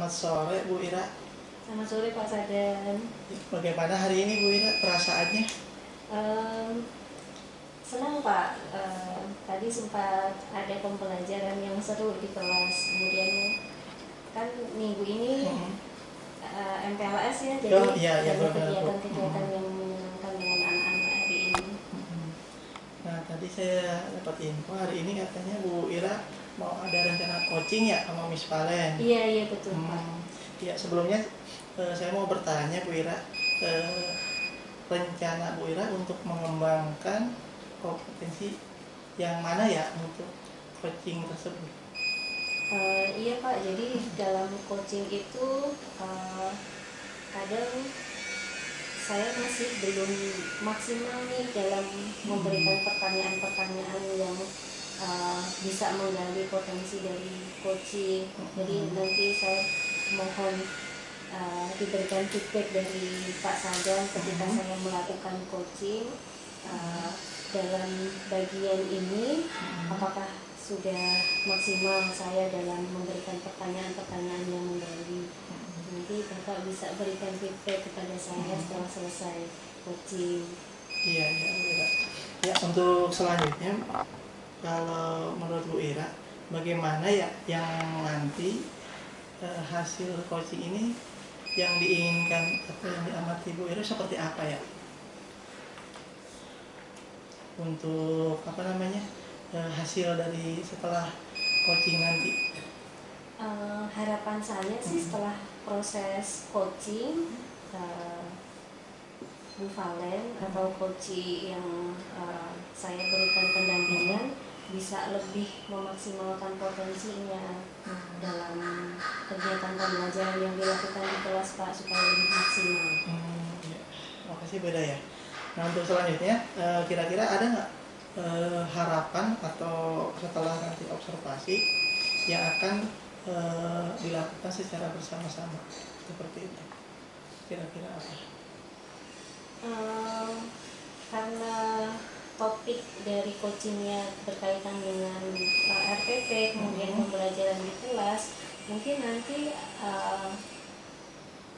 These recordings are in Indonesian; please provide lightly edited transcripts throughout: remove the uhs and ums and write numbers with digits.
Selamat sore Bu Ira. Selamat sore Pak Sadan. Bagaimana hari ini Bu Ira perasaannya? Em, Senang Pak. Tadi sempat ada pembelajaran yang seru di kelas. Kemudian kan minggu ini Hmm. MPLS ya, jadi Oh iya iya banyak benar Bu. kegiatan-kegiatan yang menyenangkan dengan anak-anak hari ini. Hmm. Nah tadi saya dapat info hari ini katanya Bu Ira mau ada rencana coaching ya sama Miss Valen. Iya iya betul Pak. Ya sebelumnya saya mau bertanya Bu Ira, rencana Bu Ira untuk mengembangkan kompetensi yang mana ya untuk coaching tersebut? Iya Pak, jadi dalam coaching itu kadang saya masih belum maksimal nih dalam memberikan pertanyaan-pertanyaan yang bisa menggali potensi dari coaching. Jadi nanti saya mohon diberikan feedback dari Pak Sadan ketika saya melakukan coaching dalam bagian ini, apakah sudah maksimal saya dalam memberikan pertanyaan-pertanyaan yang menggali. Nanti Bapak bisa berikan feedback kepada saya setelah selesai coaching. Iya iya Bu Ira. Ya untuk selanjutnya kalau menurut Bu Ira bagaimana ya yang nanti hasil coaching ini yang diinginkan atau yang diamati Bu Ira seperti apa ya untuk apa namanya hasil dari setelah coaching nanti? Harapan saya sih setelah proses coaching Bu Valen atau coaching yang saya berikan pendampingan bisa lebih memaksimalkan potensinya dalam kegiatan pembelajaran yang dilakukan di kelas Pak supaya lebih maksimal. Ya. Makasih beda ya. Nah untuk selanjutnya kira-kira ada nggak harapan atau setelah nanti observasi yang akan dilakukan secara bersama-sama seperti itu? Kira-kira apa? Karena topik dari coachingnya berkaitan dengan RPP, kemudian pembelajaran di kelas, mungkin nanti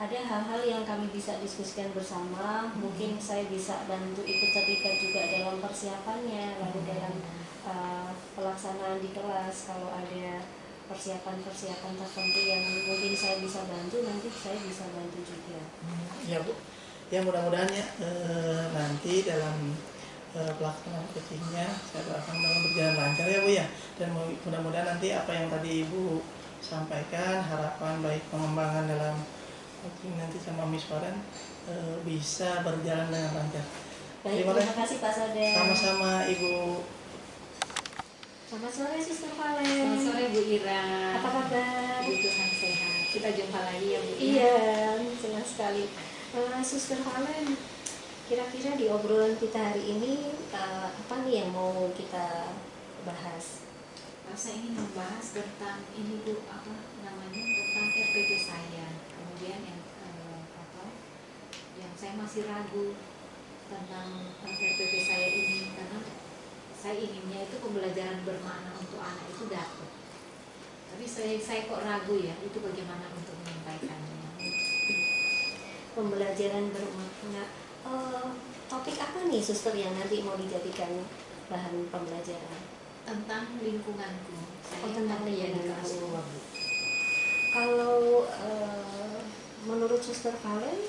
ada hal-hal yang kami bisa diskusikan bersama. Mungkin saya bisa bantu ikut terlibat juga dalam persiapannya, lalu dalam pelaksanaan di kelas. Kalau ada persiapan-persiapan tertentu yang mungkin saya bisa bantu, nanti saya bisa bantu juga. Ya Bu, ya mudah-mudahan ya nanti dalam pelaksanaan coachingnya saya doakan berjalan lancar ya Bu ya, dan mudah-mudahan nanti apa yang tadi Ibu sampaikan harapan baik pengembangan dalam coaching nanti sama Miss Valen bisa berjalan dengan lancar. Baik, terima kasih Pak Saden. Sama-sama Ibu. Selamat sore Suster Valen. Selamat sore Bu Ira. Apa kabar? Puji Tuhan sehat. Kita jumpa lagi ya Bu Ira. Iya, senang sekali. Suster Valen, kira-kira di obrolan kita hari ini apa nih yang mau kita bahas? Saya ingin membahas tentang ini Bu, apa namanya, tentang RPP saya. Kemudian yang saya masih ragu tentang RPP saya ini, karena saya inginnya itu pembelajaran bermakna untuk anak itu dapat. Tapi saya kok ragu ya, itu bagaimana untuk menyampaikannya. Pembelajaran bermakna. Topik apa nih Suster yang nanti mau dijadikan bahan pembelajaran? Tentang lingkunganku. Saya Tentang di lingkunganku. kelas 2 Bu. Kalau menurut Suster Valen,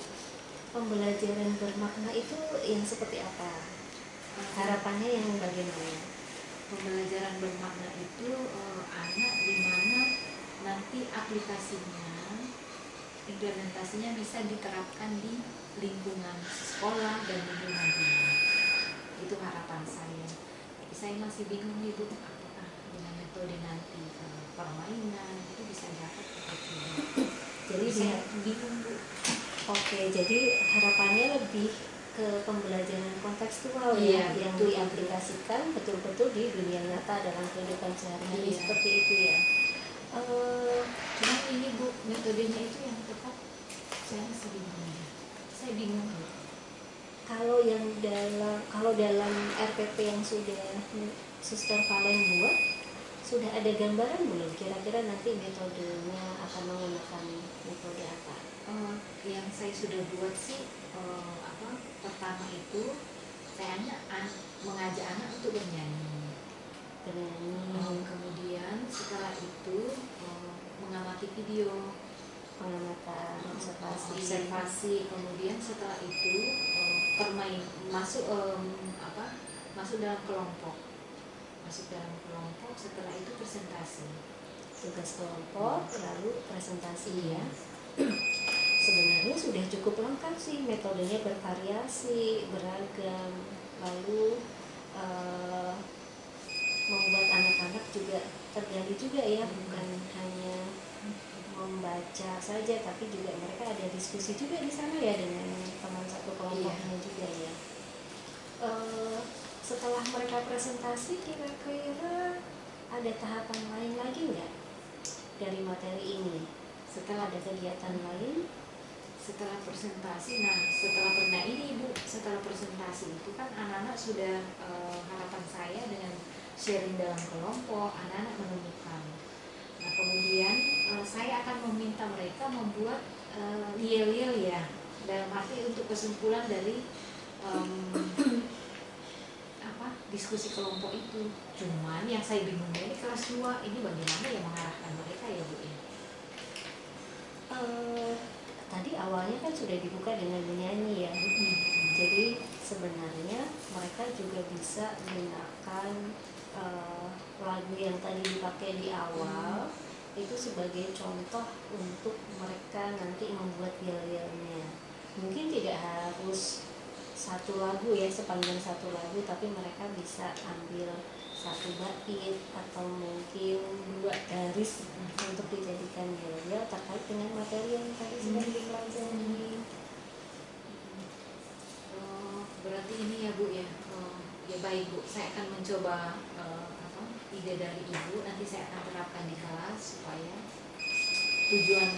pembelajaran bermakna itu yang seperti apa? Harapannya yang bagaimana? Pembelajaran bermakna itu anak di mana nanti aplikasinya, implementasinya bisa diterapkan di lingkungan sekolah dan lingkungan rumah. Itu harapan saya. Tapi saya masih bingung nih Bu, apakah dengan metode nanti permainan itu bisa dapat atau tidak. Jadi saya bingung Bu. Oke, jadi harapannya lebih ke pembelajaran kontekstual Iya, yang betul. diaplikasikan betul-betul di dunia nyata dalam kehidupan sehari-hari. Iya. Seperti itu ya. Cuma ini Bu, metodenya itu yang tepat saya masih bingung. Saya bingung Bu. Kalau dalam RPP yang sudah Suster Valen buat, sudah ada gambaran belum kira-kira nanti metodenya akan menggunakan metode apa? Yang saya sudah buat sih pertama itu saya mengajak anak untuk bernyanyi. Kemudian setelah itu mengamati video, Pengamatan, observasi. Kemudian setelah itu masuk dalam kelompok. Setelah itu presentasi. Tugas kelompok lalu presentasi ya. Sebenarnya sudah cukup lengkap sih, metodenya bervariasi, beragam, lalu membuat anak-anak juga tergali juga ya, bukan hanya membaca saja, tapi juga mereka ada diskusi juga di sana ya dengan teman satu kelompoknya juga ya. Setelah mereka presentasi, kira-kira ada tahapan lain lagi nggak dari materi ini? Setelah ada kegiatan lain? Setelah presentasi, setelah presentasi itu kan anak-anak sudah harapan saya dengan sharing dalam kelompok, anak-anak menemukan. Nah kemudian saya akan meminta mereka membuat yel-yel ya, dalam arti untuk kesimpulan dari diskusi kelompok itu. Cuman yang saya bingung ini kelas 2 ini bagaimana ya mengarahkan mereka ya Bu ya? Tadi awalnya kan sudah dibuka dengan menyanyi ya. Jadi sebenarnya mereka juga bisa menggunakan lagu yang tadi dipakai di awal itu sebagai contoh untuk mereka nanti membuat yel-yelnya. Mungkin tidak harus satu lagu ya, sepanjang satu lagu, tapi mereka bisa ambil satu bait atau mungkin 2 garis untuk dijadikan yel-yel terkait dengan materi yang tadi sudah dipelajari. Berarti ini ya Bu ya. Ya baik Bu, saya akan mencoba ide dari Ibu, nanti saya akan terapkan di kelas supaya tujuan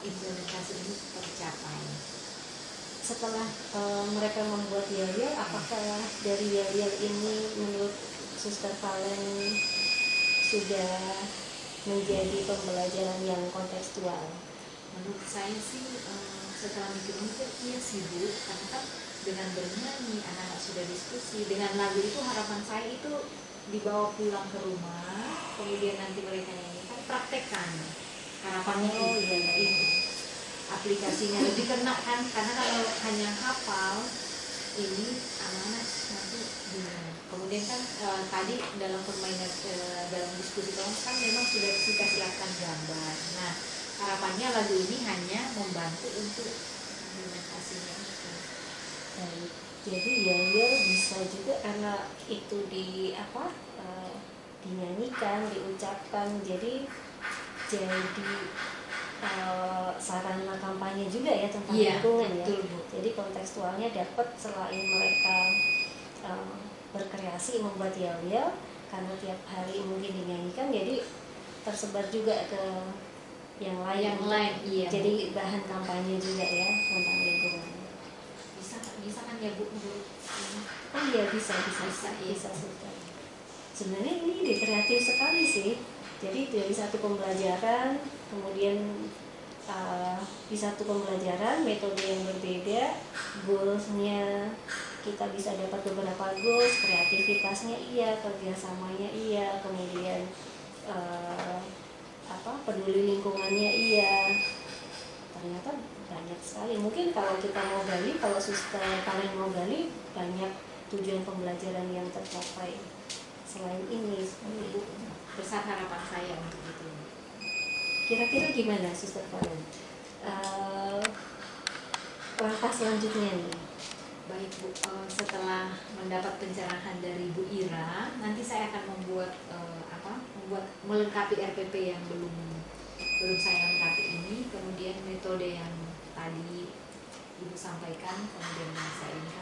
implementasi ini tercapai. Setelah mereka membuat yel-yel, apakah dari yel-yel ini menurut Suster Valen sudah menjadi pembelajaran yang kontekstual? Menurut saya sih setelah mikir-mikir iya sih Bu, karena kan dengan bernyanyi anak-anak sudah diskusi, dengan lagu itu harapan saya itu dibawa pulang ke rumah, kemudian nanti mereka nyanyikan, praktekkan. Harapannya itu aplikasinya lebih kena kan, karena kalau hanya hafal ini anak-anak nanti bingung. Kemudian kan tadi dalam permainan dalam diskusi kelompok kan memang sudah kita siapkan gambar. Nah harapannya lagu ini hanya membantu untuk implementasinya itu. Jadi yel-yel bisa juga karena itu dinyanyikan, diucapkan, jadi sarana kampanye juga ya tentang lingkungan ya. Jadi kontekstualnya dapat selain mereka berkreasi membuat yel-yel karena tiap hari mungkin dinyanyikan, jadi tersebar juga ke yang lain. Iya. Jadi bahan kampanye juga ya tentang lingkungan. Bisa kan ya Bu? Oh iya bisa. Sebenarnya ini ide kreatif sekali sih. Jadi dari satu pembelajaran, kemudian di satu pembelajaran metode yang berbeda, goalsnya kita bisa dapat beberapa goals, kreativitasnya iya, kerjasamanya iya, kemudian peduli lingkungannya iya. Ternyata banyak sekali. Mungkin kalau kita mau gali, kalau Suster Valen mau gali, banyak tujuan pembelajaran yang tercapai selain ini seperti itu. Besar harapan saya untuk itu. Kira-kira gimana Suster Valen? Langkah selanjutnya nih. Baik Bu, setelah mendapat pencerahan dari Bu Ira, nanti saya akan membuat melengkapi RPP yang belum saya lengkapi ini, kemudian metode yang tadi Ibu sampaikan, kemudian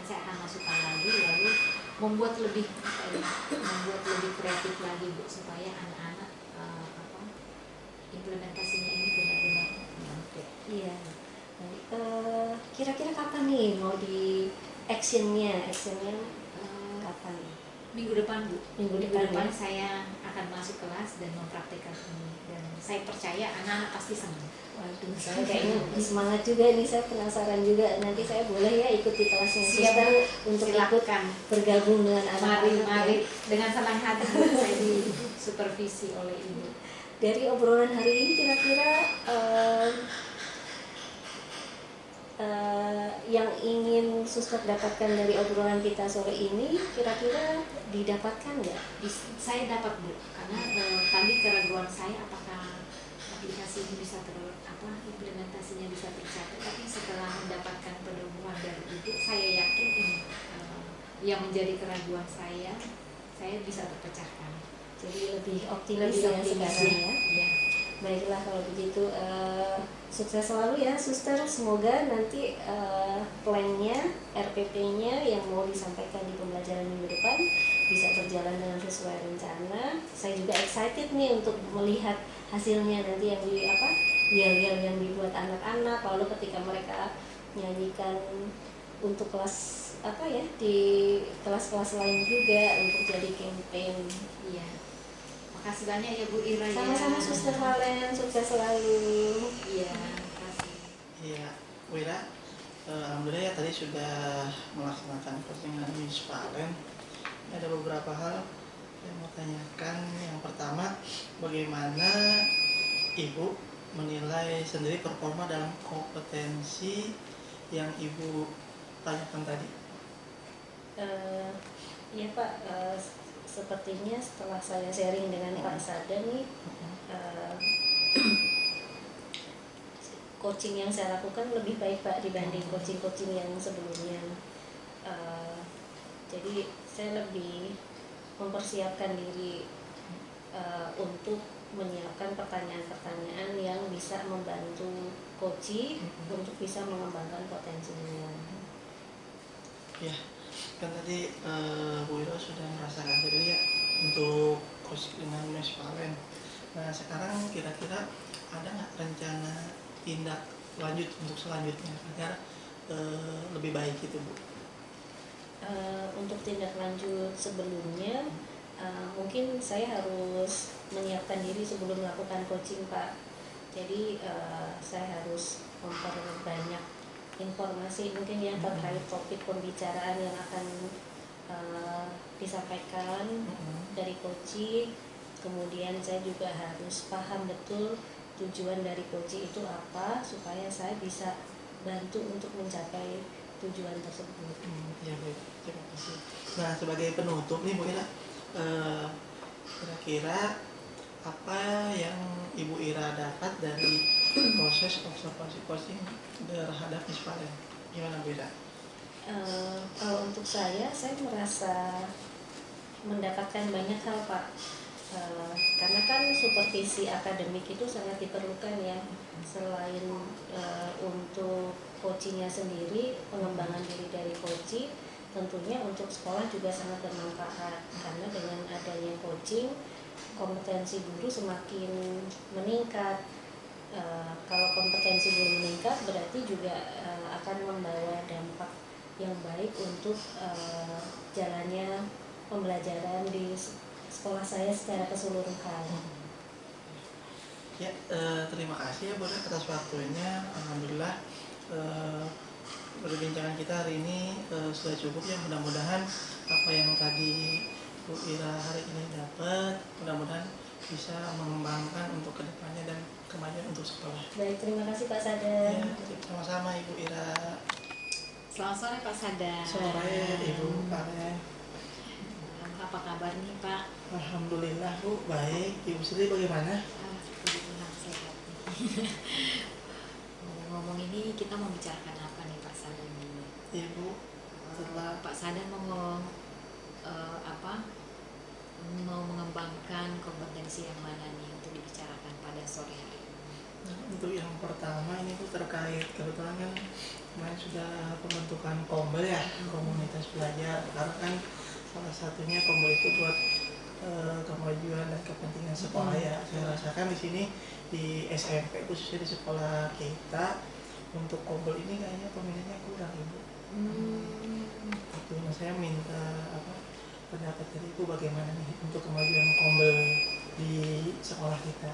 saya akan masukkan lagi, lalu membuat lebih kreatif lagi Bu, supaya anak-anak implementasinya ini benar-benar nyampe. Iya. Kira-kira kapan nih mau di actionnya kapan? Minggu depan Bu. Minggu Minggu depan, depan ya? saya akan masuk kelas dan mempraktikkan ini, dan saya percaya anak-anak pasti senang. Waduh, saya kayaknya semangat juga nih, saya penasaran juga. Nanti saya boleh ya ikut di kelasnya Siap, Suster Bu. untuk ikut Silakan. bergabung dengan anak-anak. Mari ya. dengan senang hati Bu, saya disupervisi oleh Ibu. Dari obrolan hari ini kira-kira yang ingin Suster dapatkan dari obrolan kita sore ini kira-kira didapatkan nggak? Saya dapat Bu, karena tadi keraguan saya apakah aplikasi ini bisa implementasinya bisa tercapai, tapi setelah mendapatkan pedoman dari Ibu, saya yakin ini yang menjadi keraguan saya bisa terpecahkan. Jadi lebih optimis ya sekarang ya. Iya. Baiklah kalau begitu, sukses selalu ya Suster. Semoga nanti plan-nya, RPP-nya yang mau disampaikan di pembelajaran minggu depan bisa berjalan dengan sesuai rencana. Saya juga excited nih untuk melihat hasilnya nanti yang yel-yel yang dibuat anak-anak, lalu ketika mereka nyanyikan untuk kelas di kelas-kelas lain juga untuk jadi campaign. Iya. Makasih banyak ya Bu Ira. Sama-sama Suster Valen, sukses selalu. Iya, makasih. Iya, Bu Ira, alhamdulillah ya tadi sudah melaksanakan postingan Miss Valen. Ada beberapa hal yang mau tanyakan. Yang pertama, bagaimana Ibu menilai sendiri performa dalam kompetensi yang Ibu tanyakan tadi? Iya Pak, sepertinya setelah saya sharing dengan Pak Sada nih, coaching yang saya lakukan lebih baik Pak dibanding coaching-coaching yang sebelumnya. Jadi saya lebih mempersiapkan diri untuk menyiapkan pertanyaan-pertanyaan yang bisa membantu coaching untuk bisa mengembangkan potensinya. Ya, kan tadi Bu Ira sudah merasakan jadi ya untuk coaching dengan Miss Valen. Nah sekarang kira-kira ada nggak rencana tindak lanjut untuk selanjutnya agar lebih baik itu Bu? Untuk tindak lanjut sebelumnya, mungkin saya harus menyiapkan diri sebelum melakukan coaching Pak. Jadi saya harus memperbanyak informasi mungkin yang terkait topik pembicaraan yang akan disampaikan dari coaching. Kemudian saya juga harus paham betul tujuan dari coaching itu apa supaya saya bisa bantu untuk mencapai tujuan tersebut. Ya baik, terima kasih. Nah sebagai penutup nih Bu Ira, kira-kira apa yang Ibu Ira dapat dari proses observasi coaching terhadap Miss Valen? Gimana Bu Ira? Kalau untuk saya merasa mendapatkan banyak hal Pak. Karena kan supervisi akademik itu sangat diperlukan ya. Selain untuk coachingnya sendiri, pengembangan diri dari coaching, tentunya untuk sekolah juga sangat bermanfaat. Karena dengan adanya coaching, kompetensi guru semakin meningkat. Kalau kompetensi guru meningkat, berarti juga akan membawa dampak yang baik untuk jalannya pembelajaran di sekolah saya secara keseluruhan. Ya, terima kasih ya Bu Ira atas waktunya. Alhamdulillah perbincangan kita hari ini sudah cukup ya. Mudah-mudahan apa yang tadi Bu Ira hari ini dapat, mudah-mudahan bisa mengembangkan untuk kedepannya dan kemajuan untuk sekolah. Baik, terima kasih Pak Sada. Ya, sama-sama Ibu Ira. Selamat sore Pak Sada. Sore Ibu Valen. Apa kabar nih Pak? Alhamdulillah Bu, baik. Ibu sendiri bagaimana? Alhamdulillah sehat nih. Ngomong ini kita mau bicarakan apa nih Pak Sada ini? Iya Bu. Setelah Pak Sada mau mau mengembangkan kompetensi yang mana nih untuk dibicarakan pada sore hari ini? untuk yang pertama ini Bu terkait kebetulan kan kemarin sudah pembentukan Kombel ya, komunitas belajar. Karena kan salah satunya Kombel itu buat kemajuan dan kepentingan sekolah ya. Saya rasakan di sini di SMP khususnya di sekolah kita untuk Kombel ini kayaknya peminatnya kurang Ibu. Itu saya minta pendapat dari Ibu bagaimana nih untuk kemajuan Kombel di sekolah kita?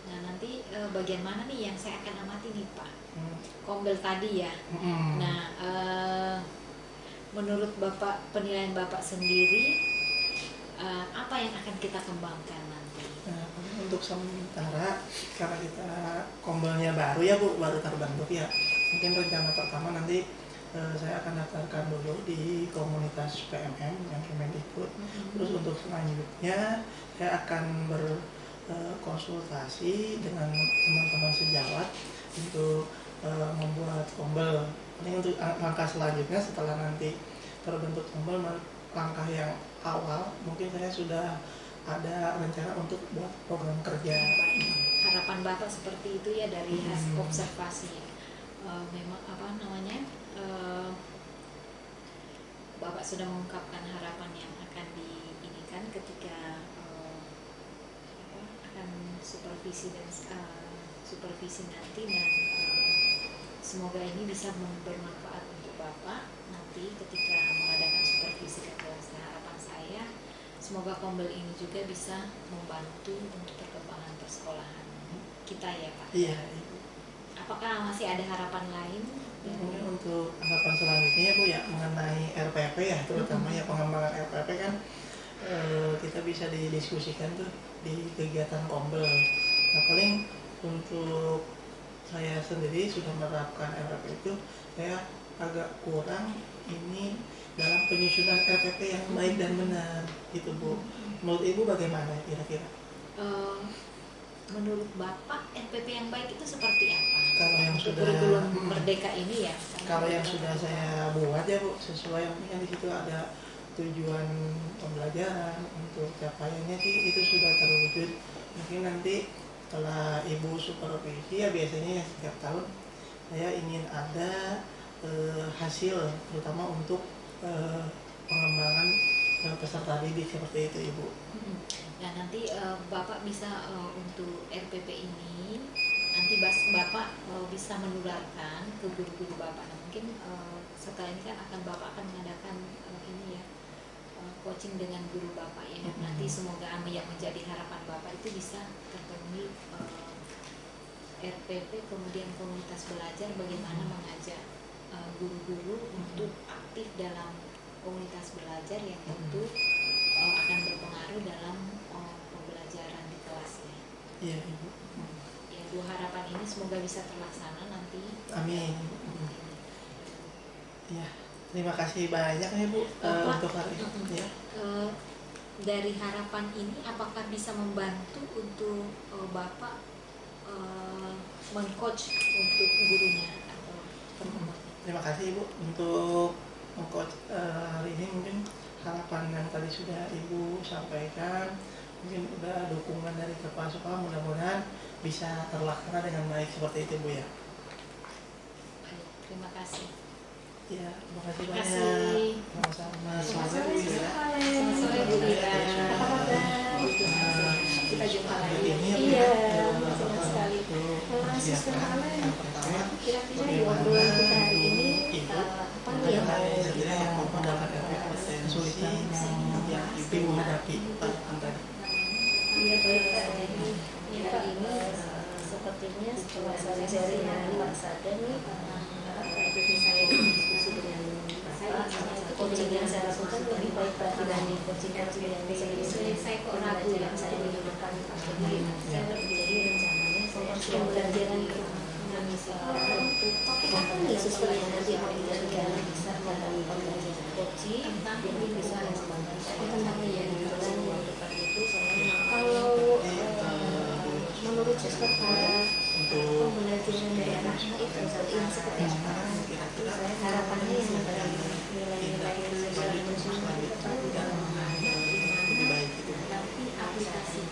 Nah, nanti bagian mana nih yang saya akan amati nih Pak? Hmm. Kombel tadi ya. Nah, menurut Bapak, penilaian Bapak sendiri, apa yang akan kita kembangkan nanti? Nah, untuk sementara karena kita Kombelnya baru ya Bu, baru terbentuk ya. Mungkin rencana pertama nanti saya akan daftarkan dulu di komunitas PMM yang Kemendikbud. Terus untuk selanjutnya saya akan berkonsultasi dengan teman-teman sejawat untuk membuat Kombel. Ini untuk langkah selanjutnya setelah nanti terbentuk Kombel, langkah yang awal mungkin saya sudah ada rencana untuk buat program kerja. Harapan Bapak seperti itu ya dari hasil observasi ya. Memang apa namanya, Bapak sudah mengungkapkan harapan yang akan diinikan ketika akan supervisi dan supervisi nanti, dan semoga ini bisa bermanfaat untuk Bapak nanti ketika mengadakan supervisi ke kelas. Harapan saya semoga Kombel ini juga bisa membantu untuk perkembangan persekolahan kita ya Pak. Iya, Ibu. Apakah masih ada harapan lain? Mungkin untuk harapan selanjutnya ya Bu ya, mengenai RPP ya, terutama ya pengembangan RPP kan kita bisa didiskusikan tuh di kegiatan Kombel. Nah paling untuk saya sendiri sudah menerapkan RPP itu, saya agak kurang ini dalam penyusunan RPP yang baik dan benar gitu Bu. Menurut Ibu bagaimana kira-kira? Menurut Bapak RPP yang baik itu seperti apa? Kalau yang untuk sudah kurikulum Merdeka ini ya. Kalau yang sudah saya buat ya Bu, sesuai mungkin di situ ada tujuan pembelajaran, untuk capaiannya sih itu sudah terwujud. Mungkin nanti setelah Ibu supervisi ya biasanya ya setiap tahun saya ingin ada hasil terutama untuk pengembangan peserta didik seperti itu Ibu. Nah nanti Bapak bisa untuk RPP ini nanti Bapak bisa menularkan ke guru-guru Bapak. Nah, mungkin setelah ini kan Bapak akan mengadakan ini ya, coaching dengan guru Bapak ya. Nanti semoga yang menjadi harapan Bapak itu bisa terpenuhi, RPP kemudian komunitas belajar bagaimana mengajak guru-guru untuk aktif dalam komunitas belajar yang tentu akan berpengaruh dalam pembelajaran di kelasnya. Iya Ibu. Ya, dua harapan ini semoga bisa terlaksana nanti. Amin. Ya, terima kasih banyak ya Bu untuk hari ini. Ya. Dari harapan ini apakah bisa membantu untuk Bapak meng-coach untuk gurunya atau pertemuan? Terima kasih Ibu untuk meng-coach hari ini. Mungkin harapan yang tadi sudah Ibu sampaikan, mungkin udah dukungan dari kepala sekolah, mudah-mudahan bisa terlaksana dengan baik seperti itu Bu ya. Baik, terima kasih. Ya, terima kasih Terima banyak. kasih. Sama-sama. Selamat Selamat sore, Bu ya. Selamat sore Bu Ira. Apa kabar? Kita jumpa lagi. Iya, senang sekali. Silakan. Yang pertama, Kira-kira di obrolan kita hari ini apa nih yang mau mendapat efek kesulitan yang Ibu hadapi pada tadi. Iya baik Pak. Jadi hari ini sepertinya setelah saya dari Pak Sada nih, jadi saya diskusi dengan Bapak, coaching yang saya lakukan lebih baik Pak dibanding coaching yang sebelumnya. Saya kok ragu ya. Yang saya gunakan Pak. Jadi rencananya saya pembelajaran topik apa nih sesuai yang nanti mau dilakukan bisa dalam pembelajaran coaching yang bisa tentang yang depan itu saya kalau menurut Suster para pembelajaran dari anak-anak itu yang seperti apa? Saya harapannya yang nilai-nilai yang sesuai dengan Lebih baik itu. Tapi aplikasi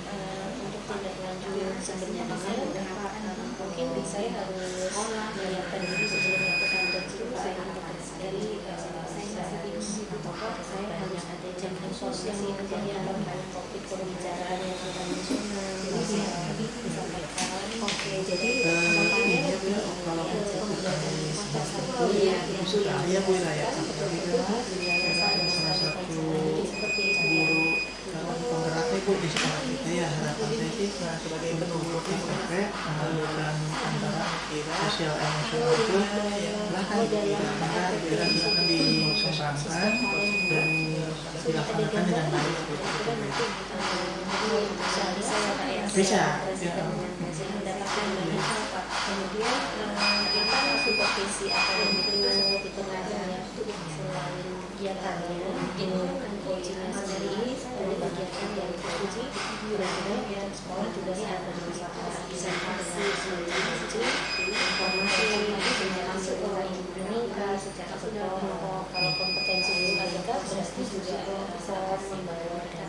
untuk tindak lanjut sebenarnya saya udah mungkin saya harus menyiapkan diri sebelum melakukan coaching dari saya hanya ada jam sosial yang topik pembicaraan yang internasional jadi saya disampaikan oke jadi harapannya lebih Kalau pembelajaran sudah ya Bu ya, salah satu Nah, sebagai penutup SMP dan antara sosial emosional itu silahkan silakan dikembangkan dan dilaksanakan dengan baik. Bisa. Kemudian apa supervisi akademik itu seperti pengajarnya selain kegiatannya coachingnya sendiri ada kegiatan yang coaching dan sekolah juga ada presentasi informasi masuk orang meningkat secara kelompok. Kalau kompetensi mereka berarti juga bisa membawakan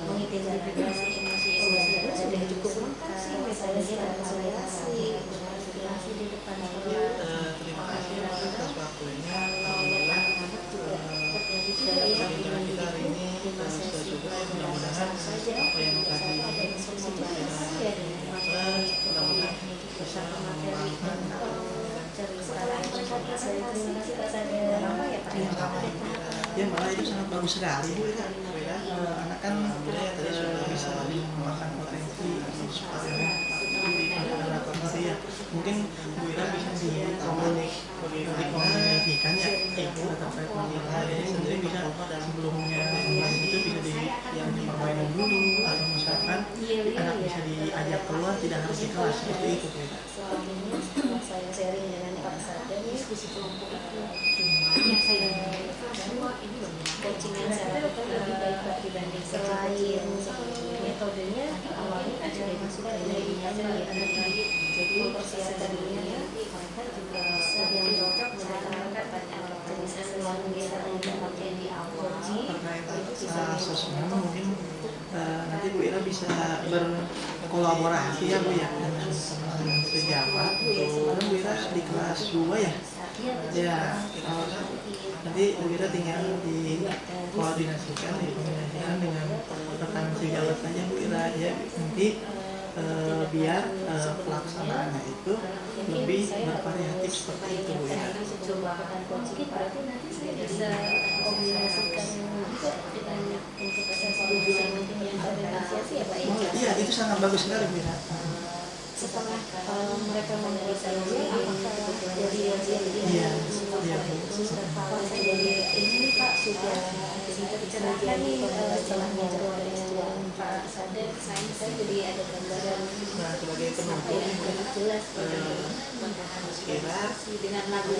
mengidentifikasi emosi sudah cukup lengkap sih, misalnya rekonsiliasi di depan Terima kasih atas waktunya. anak-anak juga terjadi juga Dalam perbincangan kita hari ini sudah cukup. Mudah-mudahan apa yang tadi mudah-mudahan bisa mengembangkan ya, malah itu sangat bagus sekali Bu ya. Anak kan tadi sudah bisa mengembangkan potensi supaya anak tadi ya. Mungkin Bu Ira bisa dikomunikasikan ya ibu terkait menilai ini sendiri bisa sebelumnya itu bisa yang dipermainkan dulu atau misalkan anak bisa diajak keluar tidak harus di kelas seperti itu Bu Ira. Selama setelah saya sharing dengan Pak Sadar ini diskusi kelompok itu yang saya coaching yang saya lakukan lebih baik Pak dibanding selain metodenya awalnya kan sudah dimasukkan dari jadi mempersiapkan dirinya mereka juga yang cocok menggunakan jenis yang bisa dipakai di coaching itu bisa sosmed mungkin nanti Bu Ira bisa berkolaborasi ya Bu ya dengan teman sejaman. Karena Bu Ira di kelas 2 ya. Ya, nanti Bu Ira tinggal dikoordinasikan dengan rekan sejawat saja Bu Ira ya. Nanti biar pelaksanaannya itu lebih bervariatif seperti itu Bu Ira. Berarti nanti saya bisa kombinasikan juga dengan untuk tujuan mungkin yang terinisiasi ya Pak ya? Iya, itu sangat bagus sekali Bu Ira. Setelah mereka menerima apakah jadi Iya, kalau saya jadi ini Pak sudah dicerahkan nih setelah ngobrol dengan Pak Sadar saya jadi ada gambaran Nah, sebagai penutup jelas kira dengan lagu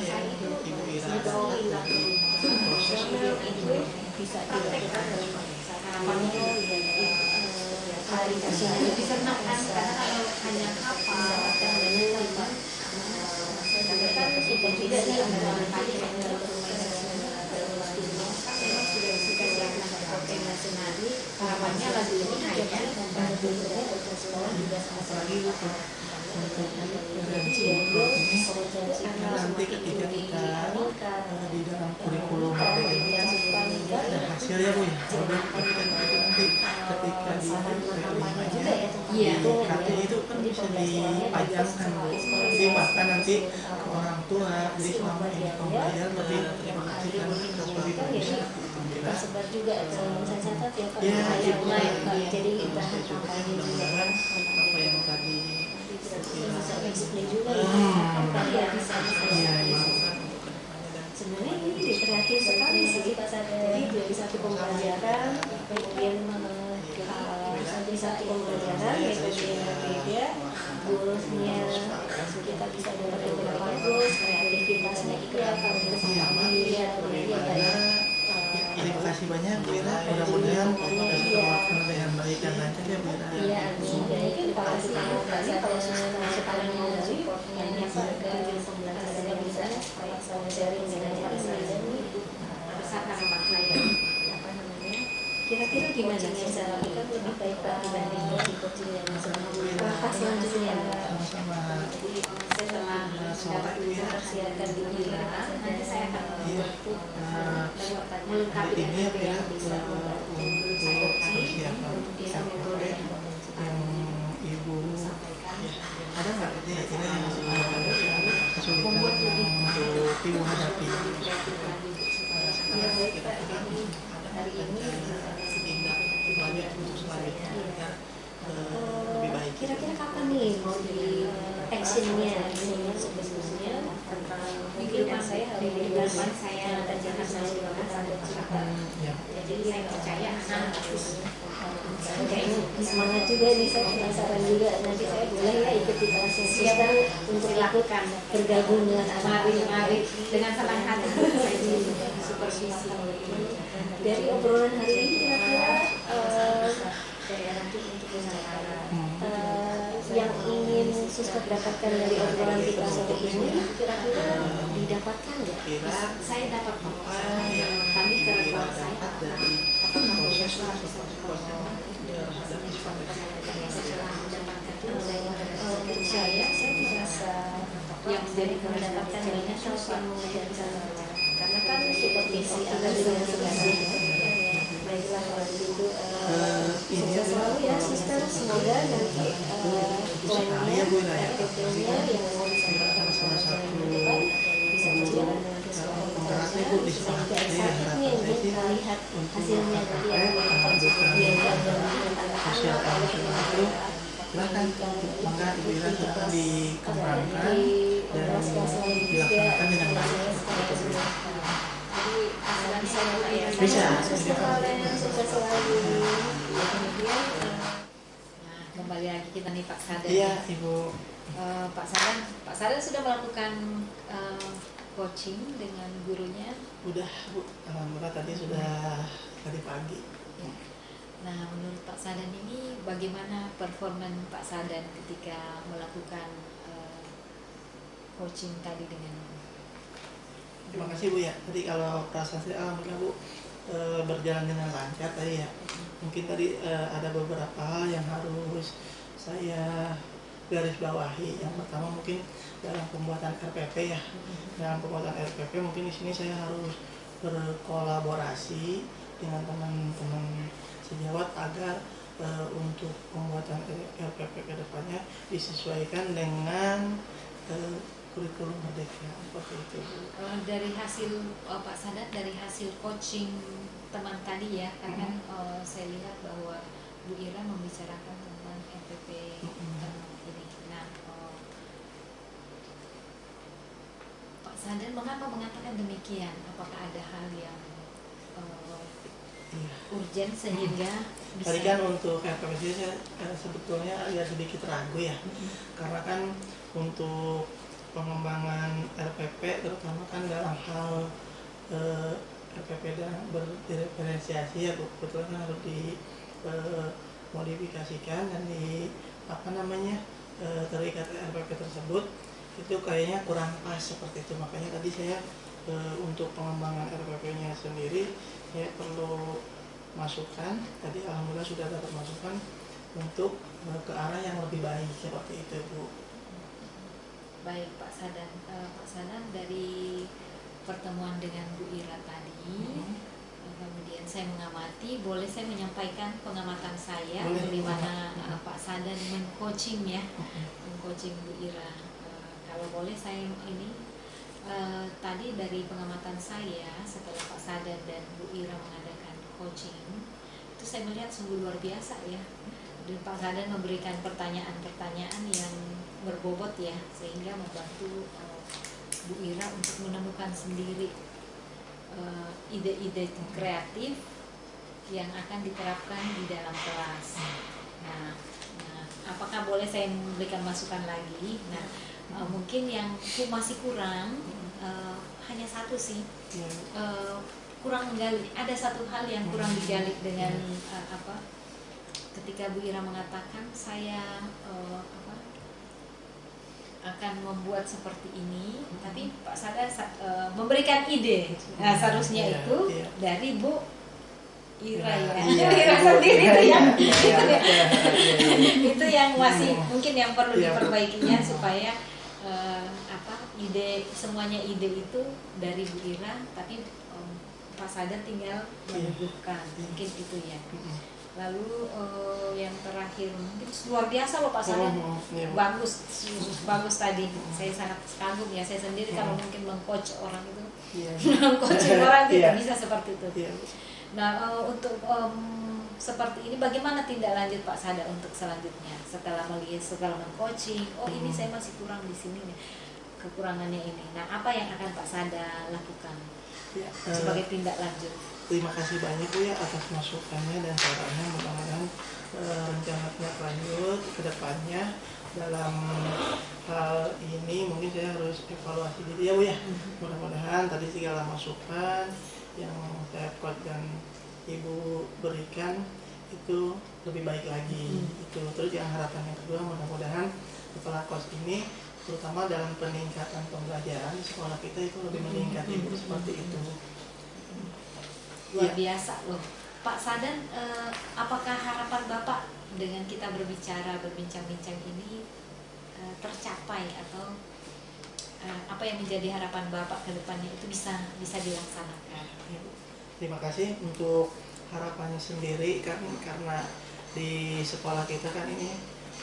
yang Ibu Ira dari proses itu bisa dilakukan harapannya itu disenangkan karena kalau hanya hafal dan banyak tapi kan itu juga nih tadi memang sudah dikasih pakai nasionali harapannya lagu ini hanya membantu sekolah juga apalagi untuk ini nanti ketika kita di dalam kurikulum ini ada hasil ya Bu ya. Udah nanti ketika di kartu itu kan bisa dipajangkan Bu. Jadi bahkan nanti ke orang tua jadi selama ini pembayar lebih terima kasih kan seperti itu bisa tersebar juga saya catat ya Pak ya, jadi kita kampanye juga kan apa yang tadi bisa display juga ya bisa sebenarnya ini kreatif sekali sih Pak Sadar jadi dari satu pembelajaran kemudian di satu pembelajaran metode yang berbeda goalsnya kita bisa dapat beberapa goals kreativitasnya itu apa terima kasih banyak Bu Ira, mudah-mudahan bisa terlaksana dengan baik dan lancar ya Bu Ira. Iya, mungkin Pak Sadar kalau sekarang mau supportnya agar pembelajaran bisa saya sharing dengan Pak Sadar besar harapan saya kira-kira gimana yang saya lakukan lebih baik Pak dibanding coaching yang apa selanjutnya Sama-sama. setelah Sore Bu Ira. persiapkan diri nanti saya akan Hari ini ya Bu Ira untuk persiapan sampai yang Ibu ada nggak kira-kira yang kesulitan untuk Ibu hadapi? ya baik Pak hari ini Banyak actionnya sebenarnya tentang kehidupan saya hari ini saya dan jangan saya ada cerita. Jadi saya percaya harus kayaknya semangat juga nih, saya penasaran juga, nanti saya boleh ya ikut di kelas yang siapa untuk lakukan bergabung dengan mari dengan senang hati saya supervisi. Dari obrolan hari ini kira-kira yang ingin suster dapatkan dari obrolan kita sore ini kira-kira didapatkan nggak? Saya dapat kami kereguan saya apakah proses saya merasa yang menjadi mendapatkan banyak hal yang mengajarkan, karena kan supervisi ada dengan supervisi. Baiklah kalau begitu sukses selalu ya suster, semoga nanti plannya RPP-nya yang mau disampaikan sama saya bisa berjalan dengan sesuai rencana, sehingga saat ini kita lihat hasilnya tadi yang biaya dan anak-anak silahkan maka Ibu Ira dikembangkan dan dilaksanakan dengan baik. Bisa. Nah, kembali lagi kita nih Pak Sadan. Iya Ibu. Pak Sadan sudah melakukan coaching dengan gurunya. Udah Bu, alhamdulillah tadi pagi. Nah, menurut Pak Sadan ini bagaimana performan Pak Sadan ketika melakukan coaching tadi dengan? Terima kasih Bu ya. Tadi kalau perasaan saya alhamdulillah Bu berjalan dengan lancar tadi ya. Mungkin tadi ada beberapa hal yang harus saya garis bawahi. Yang pertama mungkin dalam pembuatan RPP ya. Dalam pembuatan RPP mungkin di sini saya harus berkolaborasi dengan teman-teman sejawat agar untuk pembuatan RPP ke depannya disesuaikan dengan kurikulum Merdeka seperti itu. Dari hasil Pak Sadan, dari hasil coaching teman tadi ya, karena saya lihat bahwa Bu Ira membicarakan tentang RPP ini. Nah, Pak Sadan mengapa mengatakan demikian? Apakah ada hal yang urgent sehingga bisa... Tadi kan untuk RPP saya sebetulnya agak sedikit ragu ya, karena kan untuk pengembangan RPP terutama kan dalam hal RPP dan berdiferensiasi ya kebetulan kan harus dimodifikasikan dan terikat RPP tersebut itu kayaknya kurang pas seperti itu. Makanya tadi saya untuk pengembangan RPP-nya sendiri ya perlu masukan. Tadi alhamdulillah sudah dapat masukan untuk ke arah yang lebih baik seperti itu Bu. Baik Pak Sadan, dari pertemuan dengan Bu Ira tadi, kemudian saya mengamati, boleh saya menyampaikan pengamatan saya bagaimana Pak Sadan mengcoaching ya, mengcoaching Bu Ira. Kalau boleh saya ini tadi dari pengamatan saya setelah Pak Sadan dan Bu Ira mengadakan coaching, itu saya melihat sungguh luar biasa ya. Dan Pak Sadan memberikan pertanyaan-pertanyaan yang berbobot ya, sehingga membantu Bu Ira untuk menemukan sendiri ide-ide kreatif yang akan diterapkan di dalam kelas. Nah, apakah boleh saya memberikan masukan lagi? Nah, mungkin yang masih kurang hanya satu sih, kurang menggali. Ada satu hal yang kurang digali dengan ketika Bu Ira mengatakan saya akan membuat seperti ini, tapi Pak Sadan memberikan ide. Nah, seharusnya itu dari Bu Ira ya. Ira sendiri itu yang masih mungkin yang perlu diperbaikinya supaya semuanya ide itu dari Bu Ira, tapi Pak Sadan tinggal menuduhkan, mungkin itu ya. Lalu yang terakhir mungkin luar biasa loh Pak Sadan, bagus tadi. Saya sangat kagum ya, saya sendiri kalau mungkin mengcoach orang itu, mengcoaching orang tidak bisa seperti itu. Nah, untuk seperti ini bagaimana tindak lanjut Pak Sada untuk selanjutnya setelah coaching, oh ini saya masih kurang di sini nih, kekurangannya ini. Nah, apa yang akan Pak Sada lakukan Ya, sebagai tindak lanjut? terima kasih banyak Bu ya atas masukannya dan sarannya. Mudah-mudahan rencana tindak lanjut ke depannya dalam hal ini mungkin saya harus evaluasi diri ya Bu ya. Mudah-mudahan tadi segala masukan yang saya dan Ibu berikan itu lebih baik lagi. Itu terus yang harapan yang kedua, mudah-mudahan setelah course ini terutama dalam peningkatan pembelajaran di sekolah kita itu lebih meningkat Ibu, seperti itu. Luar biasa loh Pak Sadan. Apakah harapan Bapak dengan kita berbincang-bincang ini tercapai, atau apa yang menjadi harapan Bapak ke depannya itu bisa dilaksanakan? Terima kasih untuk harapannya sendiri kan, karena di sekolah kita kan ini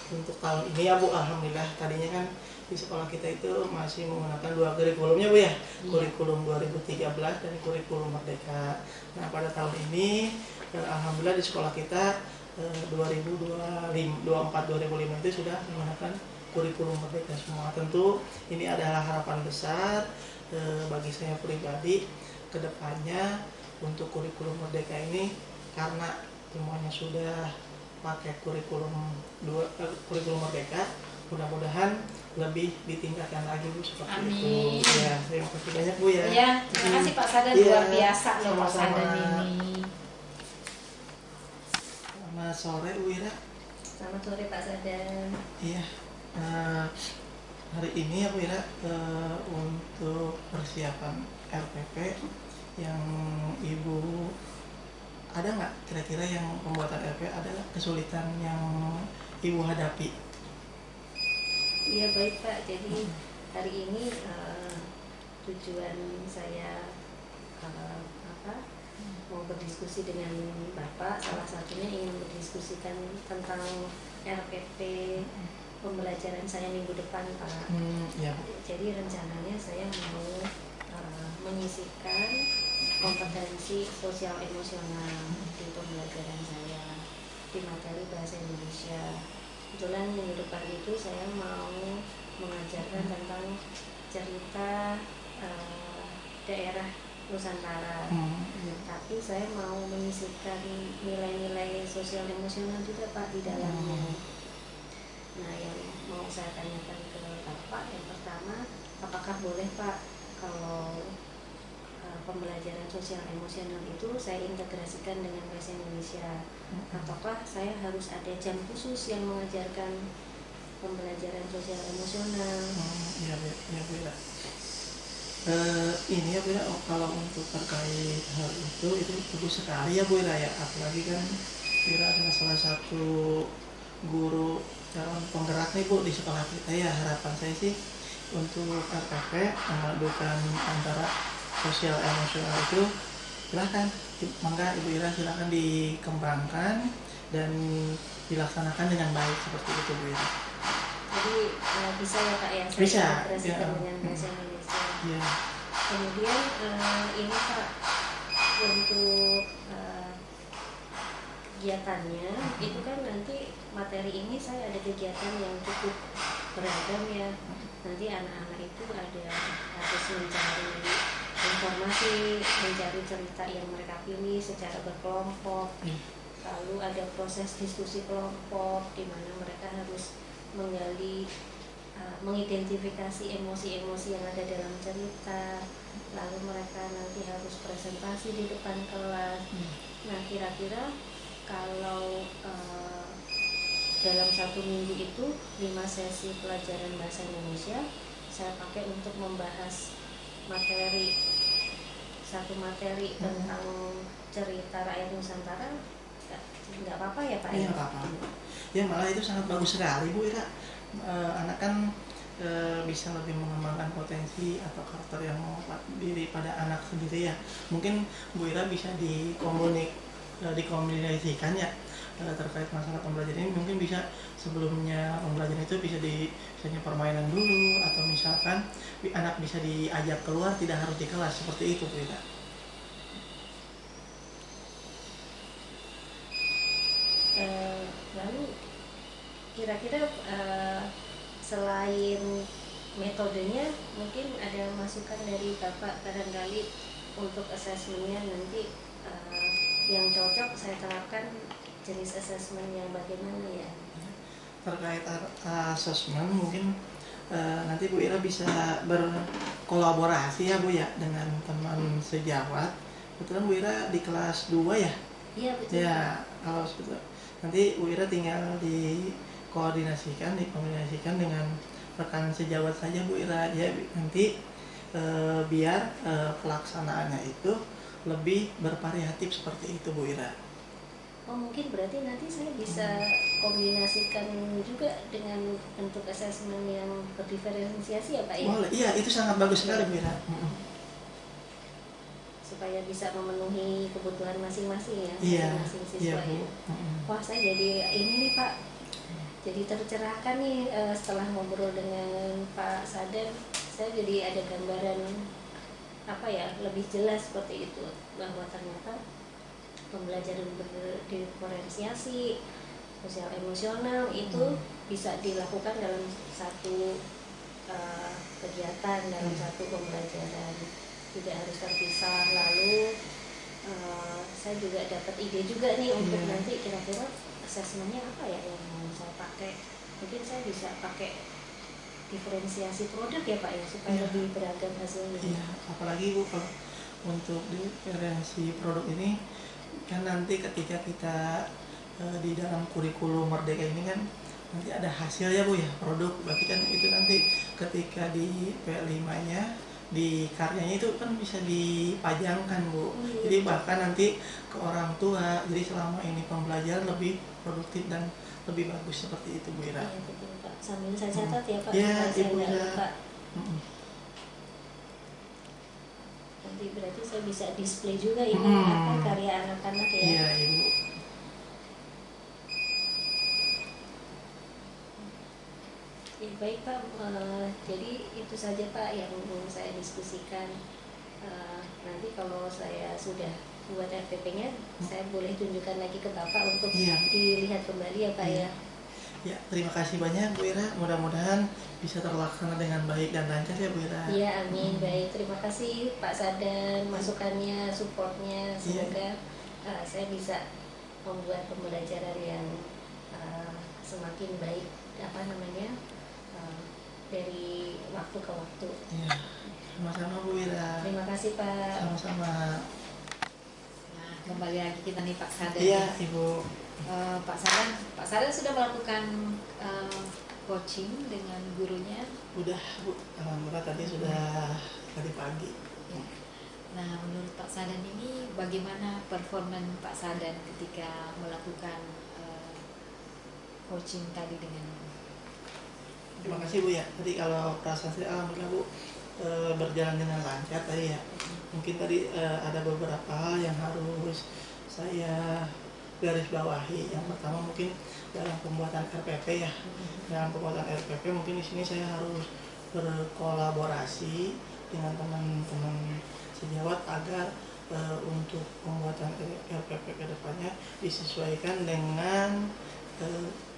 untuk tahun ini ya Bu, alhamdulillah. Tadinya kan di sekolah kita itu masih menggunakan 2 kurikulumnya Bu ya, kurikulum 2013 dan kurikulum Merdeka. Nah pada tahun ini alhamdulillah di sekolah kita 2024-2005 itu sudah menggunakan kurikulum Merdeka semua. Tentu ini adalah harapan besar bagi saya pribadi ke depannya untuk kurikulum Merdeka ini, karena semuanya sudah pakai kurikulum Merdeka, mudah-mudahan lebih ditingkatkan lagi Bu, seperti Amin. itu. Ya, terima kasih banyak Bu ya. Ya, terima kasih Pak Sadan, luar biasa loh Pak Sadan ini. Selamat sore Bu Ira. Selamat sore Pak Sadan. Iya. Hari ini ya Bu Ira, untuk persiapan RPP yang Ibu ada nggak kira-kira yang pembuatan RPP ada kesulitan yang Ibu hadapi? Iya baik Pak, jadi hari ini tujuan saya mau berdiskusi dengan Bapak, salah satunya ingin berdiskusikan tentang RPP pembelajaran saya minggu depan Pak. Ya. Jadi rencananya saya mau menyisipkan kompetensi sosial emosional di pembelajaran saya di materi bahasa Indonesia. Kebetulan minggu depan itu saya mau mengajarkan tentang cerita daerah Nusantara. Tapi saya mau menyisipkan nilai-nilai sosial emosional juga Pak di dalamnya. Nah, yang mau saya tanyakan ke Bapak yang pertama, apakah boleh Pak kalau pembelajaran sosial emosional itu saya integrasikan dengan bahasa Indonesia, ataukah saya harus ada jam khusus yang mengajarkan pembelajaran sosial emosional? Iya Bu Ira. Ini ya Bu Ira, kalau untuk terkait hal itu bagus sekali ya Bu Ira ya, apalagi kan Bu Ira adalah salah satu guru calon penggerak nih Bu di sekolah kita ya. Harapan saya sih untuk RPP memadukan antara sosial emosional itu, silahkan mangga Ibu Ira, silahkan dikembangkan dan dilaksanakan dengan baik seperti itu Bu Ira. Jadi bisa ya Pak ya, saya Bisa integrasikan dengan bahasa Indonesia. Ya. Kemudian ini Pak, untuk kegiatannya itu kan nanti materi ini saya ada kegiatan yang cukup beragam ya. Nanti anak-anak itu harus mencari informasi, mencari cerita yang mereka pilih secara berkelompok. Lalu ada proses diskusi kelompok di mana mereka harus menggali, mengidentifikasi emosi-emosi yang ada dalam cerita. Lalu mereka nanti harus presentasi di depan kelas. Nah, kira-kira kalau dalam 1 minggu itu 5 sesi pelajaran bahasa Indonesia saya pakai untuk membahas satu materi tentang cerita rakyat Nusantara, nggak apa-apa ya Pak? Iya, nggak apa-apa. Ya malah itu sangat bagus sekali Bu Ira. Anak kan bisa lebih mengembangkan potensi atau karakter yang diri pada anak sendiri ya. Mungkin Bu Ira bisa dikomunikasikan ya terkait masalah pembelajaran ini. Mungkin bisa sebelumnya pembelajaran itu misalnya permainan dulu, atau misalkan anak bisa diajak keluar, tidak harus di kelas, seperti itu Bu Ira. kira-kira selain metodenya mungkin ada masukan dari Bapak barangkali untuk asesmennya nanti yang cocok saya terapkan jenis asesmen yang bagaimana ya? Terkait asesmen mungkin nanti Bu Ira bisa berkolaborasi ya Bu ya dengan teman sejawat. Kebetulan Bu Ira di kelas 2 ya? Iya betul. Ya, kalau betul. Nanti Bu Ira tinggal dikombinasikan dengan rekan sejawat saja Bu Ira ya, nanti biar pelaksanaannya itu lebih bervariatif seperti itu Bu Ira. Oh mungkin berarti nanti saya bisa kombinasikan juga dengan bentuk asesmen yang berdiferensiasi ya Pak ya? Boleh, iya itu sangat bagus sekali Bu Ira. Supaya bisa memenuhi kebutuhan masing-masing ya, Iya, masing-masing iya siswa Bu. ya. Wah saya jadi ini nih Pak, jadi tercerahkan nih setelah ngobrol dengan Pak Sadan, saya jadi ada gambaran apa ya, lebih jelas seperti itu, bahwa ternyata pembelajaran berdiferensiasi sosial emosional itu bisa dilakukan dalam satu kegiatan, dalam satu pembelajaran, tidak harus terpisah. Lalu saya juga dapat ide juga nih untuk nanti kira-kira asesmennya apa ya yang mau saya pakai. Mungkin saya bisa pakai diferensiasi produk ya Pak ya, supaya lebih beragam hasilnya. Iya, apalagi Bu kalau untuk diferensi produk ini kan nanti ketika kita di dalam kurikulum Merdeka ini kan nanti ada hasil ya Bu ya, produk. Berarti kan itu nanti ketika di P5-nya di karyanya itu kan bisa dipajangkan Bu. Jadi bahkan nanti ke orang tua, jadi selama ini pembelajaran lebih produktif dan lebih bagus seperti itu Bu Ira. Iya betul Pak. Sambil saya catat ya Pak, Ya, supaya saya Ibu nggak Ira. lupa. Nanti berarti saya bisa display juga ini apa karya anak-anak ya. Iya Ibu. Ya, baik Pak, jadi itu saja Pak yang mau saya diskusikan. Nanti kalau saya sudah buat RPP-nya, saya boleh tunjukkan lagi ke Bapak untuk dilihat kembali ya Pak ya. Ya, terima kasih banyak Bu Ira. Mudah-mudahan bisa terlaksana dengan baik dan lancar ya Bu Ira. Iya, amin. Baik, terima kasih Pak Sadan, masukannya, supportnya. Semoga saya bisa membuat pembelajaran yang semakin baik, dari waktu ke waktu. Iya, sama-sama Bu Ira. Terima kasih Pak. Sama-sama. Nah, kembali lagi kita nih Pak Sadan. Iya Ibu. Pak Sadan sudah melakukan coaching dengan gurunya. Udah Bu, alhamdulillah tadi pagi. Ya. Nah, menurut Pak Sadan ini bagaimana performan Pak Sadan ketika melakukan coaching tadi dengan? Terima kasih Bu ya. Tadi kalau perasaan saya alhamdulillah Bu berjalan dengan lancar tadi ya. Mungkin tadi ada beberapa hal yang harus saya garis bawahi. Yang pertama mungkin dalam pembuatan RPP ya. Dalam pembuatan RPP mungkin di sini saya harus berkolaborasi dengan teman-teman sejawat agar untuk pembuatan RPP ke depannya disesuaikan dengan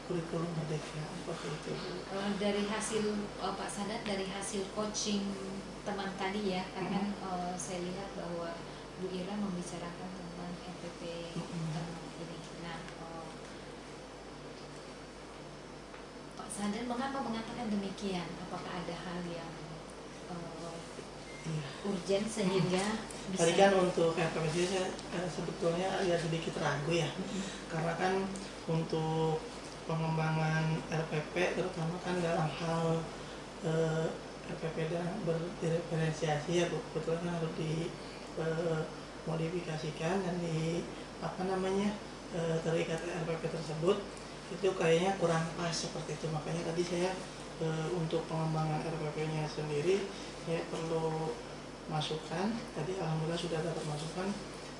kurikulum Merdeka seperti itu. Dari hasil Pak Sadan, dari hasil coaching teman tadi ya, karena saya lihat bahwa Bu Ira membicarakan tentang RPP ini. Nah, Pak Sadan mengapa mengatakan demikian? Apakah ada hal yang urgent sehingga bisa? Tadi kan untuk RPP saya sebetulnya agak sedikit ragu ya, karena kan untuk pengembangan RPP terutama kan dalam hal RPP dan berdiferensiasi ya kebetulan harus dimodifikasikan dan terikat RPP tersebut itu kayaknya kurang pas seperti itu. Makanya tadi saya untuk pengembangan RPP-nya sendiri saya perlu masukan. Tadi alhamdulillah sudah dapat masukan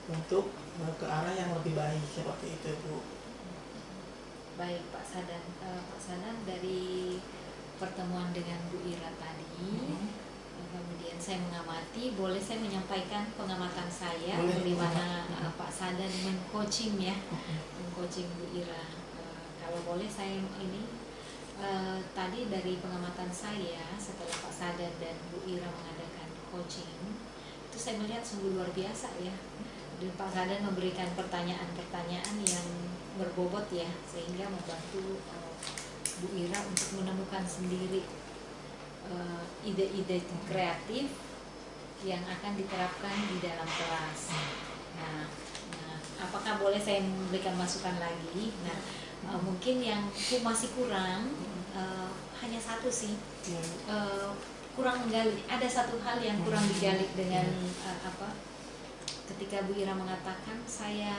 untuk ke arah yang lebih baik seperti itu Bu. Baik Pak Sadan, dari pertemuan dengan Bu Ira tadi, kemudian saya mengamati, boleh saya menyampaikan pengamatan saya bagaimana Pak Sadan men-coaching ya, men-coaching Bu Ira. Kalau boleh saya ini Tadi dari pengamatan saya setelah Pak Sadar dan Bu Ira mengadakan coaching, itu saya melihat sungguh luar biasa ya. Dan Pak Sadar memberikan pertanyaan-pertanyaan yang berbobot ya, sehingga membantu Bu Ira untuk menemukan sendiri ide-ide kreatif yang akan diterapkan di dalam kelas. Nah, apakah boleh saya memberikan masukan lagi? Nah, mungkin yang masih kurang hanya satu sih, kurang menggali. Ada satu hal yang kurang digali dengan ketika Bu Ira mengatakan saya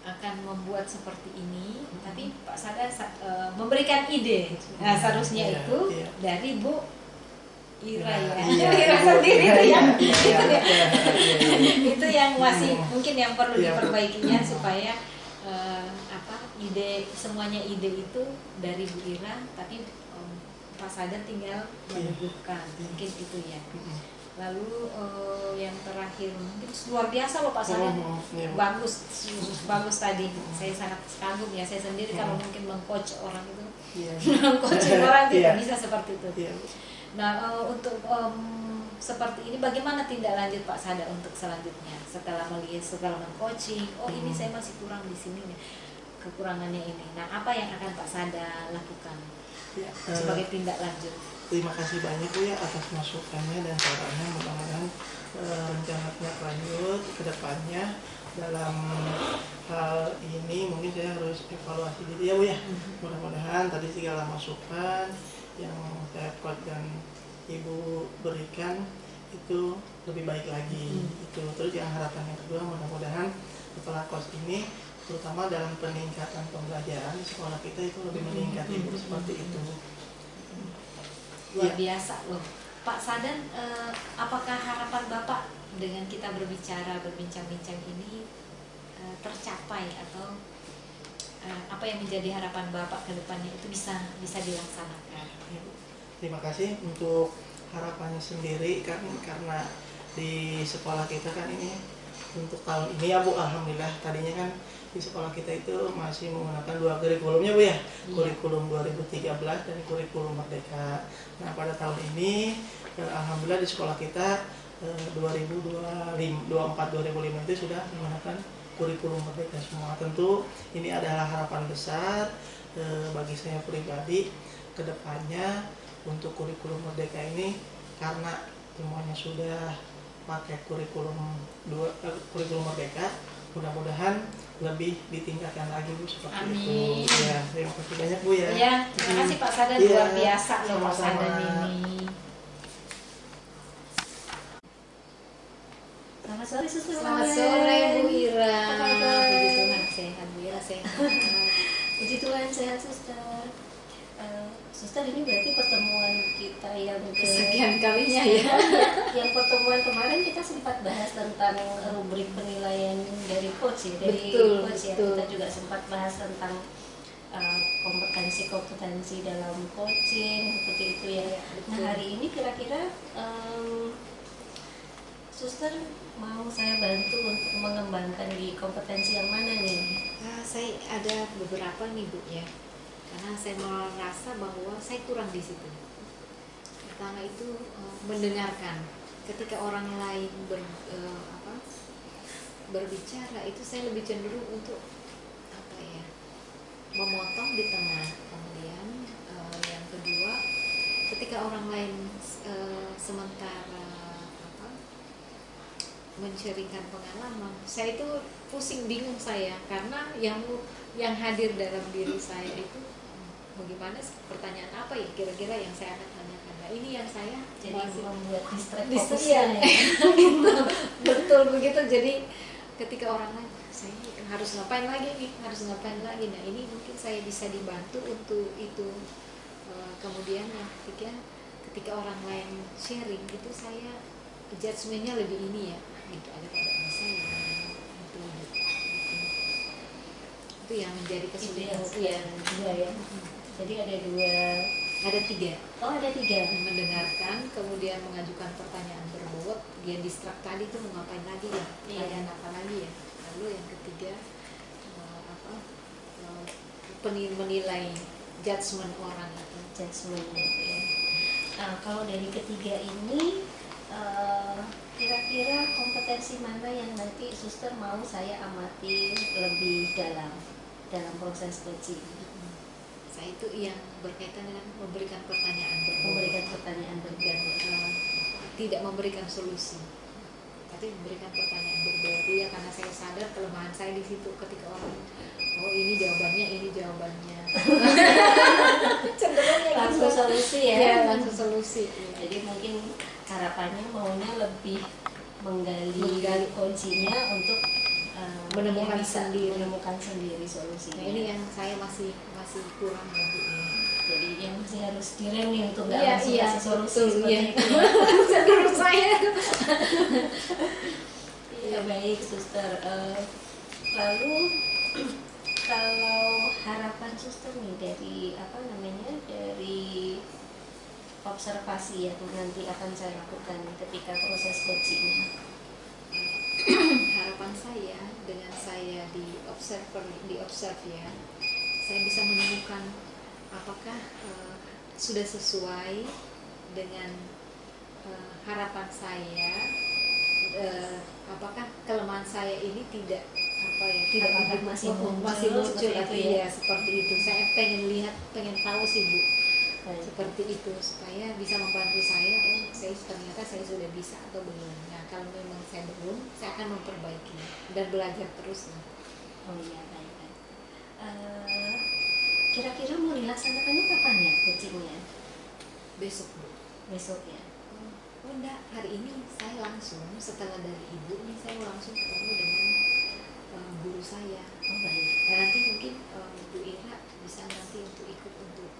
akan membuat seperti ini, tapi Pak Sadar memberikan ide. Nah, seharusnya itu dari Bu Ira Ira sendiri itu yang masih mungkin yang perlu diperbaikinya supaya semuanya ide itu dari Bu Ira, tapi Pak Sadar tinggal meneguhkan, mungkin itu ya. Lalu yang terakhir mungkin luar biasa loh Pak Sadar, bagus tadi. Saya sangat kagum ya, saya sendiri kalau mungkin mengcoach orang itu, mengcoaching orang tidak bisa seperti itu. Nah, untuk seperti ini bagaimana tindak lanjut Pak Sadar untuk selanjutnya setelah mengcoaching, ini saya masih kurang di sini nih, kekurangannya ini. Nah, apa yang akan Pak Sadar lakukan sebagai tindak lanjut? Terima kasih banyak Bu ya atas masukannya dan sarannya. Mudah-mudahan rencana tindak lanjut ke depannya dalam hal ini mungkin saya harus evaluasi diri ya Bu ya. Mudah-mudahan tadi segala masukan yang saya coach dan Ibu berikan itu lebih baik lagi. Itu terus yang harapan yang kedua, mudah-mudahan setelah coach ini terutama dalam peningkatan pembelajaran di sekolah kita itu lebih meningkat Ibu, seperti itu. Luar biasa loh Pak Sadar, apakah harapan Bapak dengan kita berbincang-bincang ini tercapai, atau apa yang menjadi harapan Bapak ke depannya itu bisa dilaksanakan? Terima kasih untuk harapannya sendiri kan, karena di sekolah kita kan ini untuk tahun ini ya Bu, alhamdulillah. Tadinya kan di sekolah kita itu masih menggunakan 2 kurikulumnya Bu ya, kurikulum 2013 dan kurikulum Merdeka. Nah, pada tahun ini alhamdulillah di sekolah kita 2024-2005 itu sudah menggunakan kurikulum Merdeka semua. Tentu ini adalah harapan besar bagi saya pribadi ke depannya untuk kurikulum Merdeka ini, karena semuanya sudah pakai kurikulum Merdeka. Mudah-mudahan lebih ditingkatkan lagi Bu, seperti Amin. itu. Ya, terima kasih banyak Bu ya. Ya, terima kasih Pak Sadar, luar biasa loh Pak Sadar ini. Selamat sore Suster. Selamat sore Bu Ira. Apa kabar? Puji Tuhan sehat Bu Ira, sehat. Puji Tuhan sehat Suster. Suster, ini berarti pertemuan kita yang Kesekian kalinya ya. Yang pertemuan kemarin kita sempat bahas tentang rubrik penilaian dari coach ya, dari Betul, coach ya. betul. Kita juga sempat bahas tentang kompetensi dalam coaching seperti itu ya. Nah, hari ini kira-kira Suster mau saya bantu untuk mengembangkan di kompetensi yang mana nih? Saya ada beberapa nih Bu ya, karena saya merasa bahwa saya kurang di situ. Pertama itu mendengarkan. Ketika orang lain berbicara, itu saya lebih cenderung untuk memotong di tengah. Kemudian yang kedua, ketika orang lain sementara menceritakan pengalaman, saya itu pusing, bingung saya, karena yang hadir dalam diri saya itu bagaimana, pertanyaan apa ya kira-kira yang saya akan tanyakan. Nah, ini yang saya Jadi membuat distract ya. fokusnya ya. Betul begitu. Jadi ketika orang lain, saya harus ngapain lagi nih, nah ini mungkin saya bisa dibantu untuk itu. Kemudian yang ketiga, ketika orang lain sharing itu saya judgementnya lebih ini ya, gitu, ada pada bisa ya itu yang menjadi kesulitan ya. Jadi ada tiga. Oh, ada tiga. Mendengarkan, kemudian mengajukan pertanyaan berbobot, dia distract tadi itu mau ngapain lagi ya, pertanyaan apa lagi ya. Lalu yang ketiga menilai judgement orang itu. Judgement gitu ya. Kalau dari ketiga ini kira-kira kompetensi mana yang nanti suster mau saya amati lebih dalam proses coaching? Saya itu yang berkaitan dengan memberikan pertanyaan berbobot. Tidak memberikan solusi, tapi memberikan pertanyaan berbobot. Ya, karena saya sadar kelemahan saya di situ ketika orang, oh ini jawabannya, cenderungnya Langsung gitu. solusi ya. Iya, langsung solusi. Jadi mungkin harapannya maunya lebih menggali kuncinya untuk Menemukan menemukan sendiri solusinya. Nah, ini yang saya masih kurang lagi. Jadi yang masih harus direm nih untuk nggak Iya, langsung iya, kasih solusi betul, seperti iya. itu. Menurut saya. Ya baik suster. Lalu kalau harapan suster nih dari dari observasi yang nanti akan saya lakukan ketika proses coaching. Harapan saya dengan saya di observe ya, saya bisa menemukan apakah sudah sesuai dengan harapan saya, apakah kelemahan saya ini tidak Apakah masih muncul seperti atau itu ya? seperti itu. Saya pengen tahu sih Bu, Baik. seperti itu supaya bisa membantu saya. Ternyata saya sudah bisa atau belum. Nah, kalau memang saya belum, saya akan memperbaiki dan belajar terus. Oh iya baik. Kira-kira mau dilaksanakannya kapan ya coachingnya? Besok Bu. Besok ya. Oh enggak, hari ini saya langsung setelah dari ibu nih saya langsung ketemu dengan guru saya. Oh baik. Dan nanti mungkin Bu Ira bisa nanti untuk ikut untuk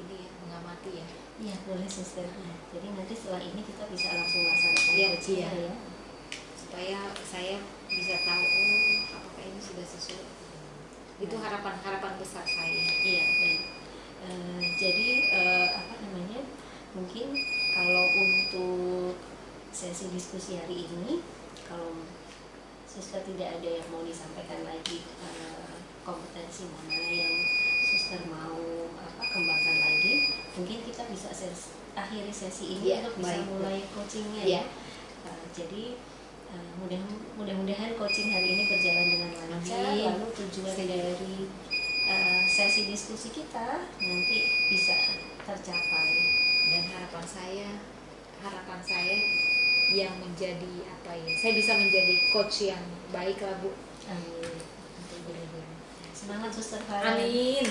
ini ya, mengamati ya. Iya boleh suster. Jadi nanti setelah ini kita bisa langsung laksanakan Iya, coachingnya iya. ya. Supaya saya bisa tahu apakah ini sudah sesuai. Itu harapan besar saya. Iya baik. Jadi mungkin kalau untuk sesi diskusi hari ini, kalau suster tidak ada yang mau disampaikan lagi, kompetensi mana yang suster mau kembangkan lagi, mungkin kita bisa akhiri sesi ini Ya, untuk bisa baik. mulai coachingnya Ya. ya. Jadi mudah-mudahan coaching hari ini berjalan dengan lancar. Amin. Lalu tujuan dari sesi diskusi kita nanti bisa tercapai. Dan harapan saya yang menjadi saya bisa menjadi coach yang baik lah Bu Amin. untuk guru-guru. Semangat suster Farah. Amin.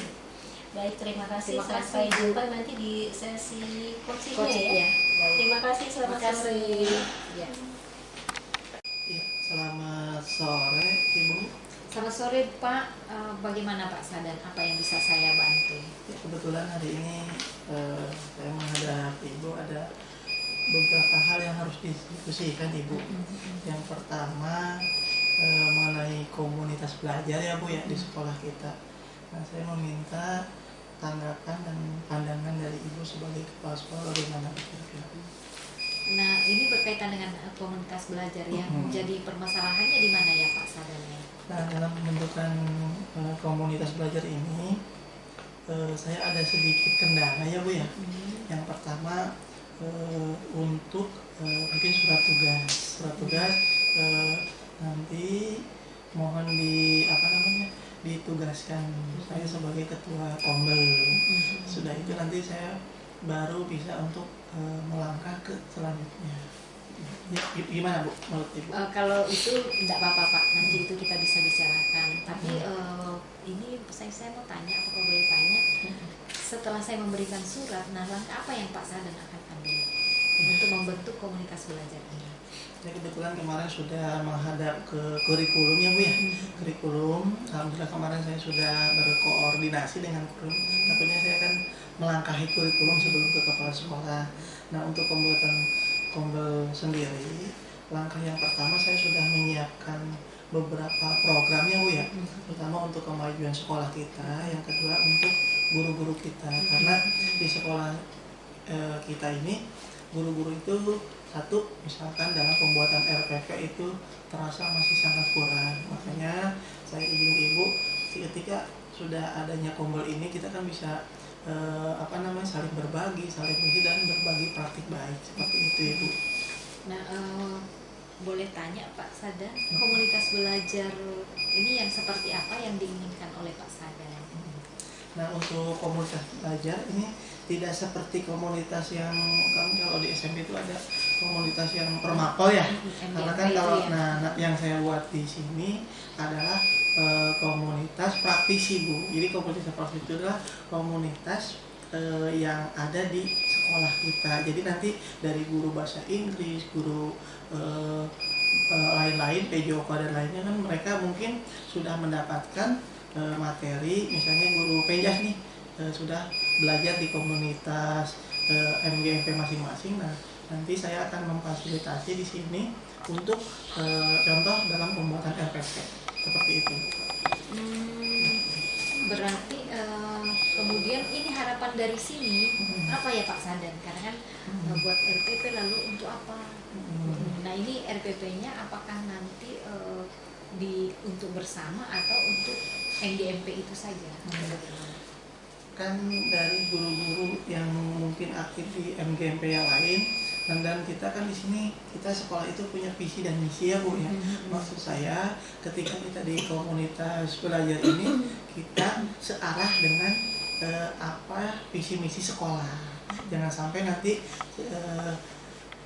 Baik, terima kasih. Terima Sampai kasih, Bu. jumpa nanti di sesi coachingnya Coaching ya. ya. Baik. Terima kasih, selamat Terima sore. kasih. Ya. Ya, selamat sore Ibu. Selamat sore Pak. Bagaimana Pak Sadan? Apa yang bisa saya bantu? Ya, kebetulan hari ini saya menghadap Ibu ada beberapa hal yang harus didiskusikan Ibu. Yang pertama mengenai komunitas belajar ya Bu ya di sekolah kita. Nah, saya meminta tanggapan dan pandangan dari Ibu sebagai kepala sekolah bagaimana kira-kira. Nah, ini berkaitan dengan komunitas belajar ya. Jadi permasalahannya di mana ya Pak Sadan ya? Nah, dalam pembentukan komunitas belajar ini saya ada sedikit kendala ya Bu ya. Yang pertama untuk mungkin surat tugas nanti mohon ditugaskan saya sebagai ketua kombel. Sudah itu nanti saya baru bisa untuk melangkah ke selanjutnya. Ya, gimana Bu menurut Ibu? Kalau itu tidak apa-apa Pak, nanti itu kita bisa bicarakan. Tapi ini saya mau tanya, apakah boleh tanya? Setelah saya memberikan surat, nah langkah apa yang Pak Sadan akan ambil untuk membentuk komunitas belajar ini? Ya, kebetulan kemarin sudah menghadap ke kurikulumnya Bu ya. Kurikulum, alhamdulillah kemarin saya sudah berkoordinasi dengan kurikulum. Tentunya saya akan melangkahi kurikulum sebelum ke kepala sekolah. Nah, untuk pembuatan kombel sendiri, langkah yang pertama saya sudah menyiapkan beberapa programnya Bu ya. Pertama untuk kemajuan sekolah kita, yang kedua untuk guru-guru kita. Karena di sekolah kita ini guru-guru itu satu, misalkan dalam pembuatan RPP itu terasa masih sangat kurang. Makanya saya izin Ibu ketika sudah adanya Kombel ini kita kan bisa saling berbagi, saling mengisi dan berbagi praktik baik seperti itu Ibu. Nah, boleh tanya Pak Sadan, komunitas belajar ini yang seperti apa yang diinginkan oleh Pak Sadan? Nah, untuk komunitas belajar ini tidak seperti komunitas yang kalau di SMP itu ada komunitas yang permapel ya. Karena kan kalau yang saya buat di sini adalah komunitas praktisi Bu. Jadi komunitas praktisi itu adalah komunitas yang ada di sekolah kita. Jadi nanti dari guru bahasa Inggris, guru lain-lain, PJOK dan lainnya kan mereka mungkin sudah mendapatkan materi, misalnya guru penjas nih sudah belajar di komunitas MGMP masing-masing. Nah, nanti saya akan memfasilitasi di sini untuk contoh dalam pembuatan RPP seperti itu. Berarti kemudian ini harapan dari sini apa ya Pak Sadan? Karena kan buat RPP lalu untuk apa? Nah, ini RPP-nya apakah nanti untuk bersama atau untuk MGMP itu saja? Kan dari guru-guru yang mungkin aktif di MGMP yang lain, dan kita kan di sini kita sekolah itu punya visi dan misi ya Bu ya. Maksud saya ketika kita di komunitas belajar ini kita searah dengan visi misi sekolah. Jangan sampai nanti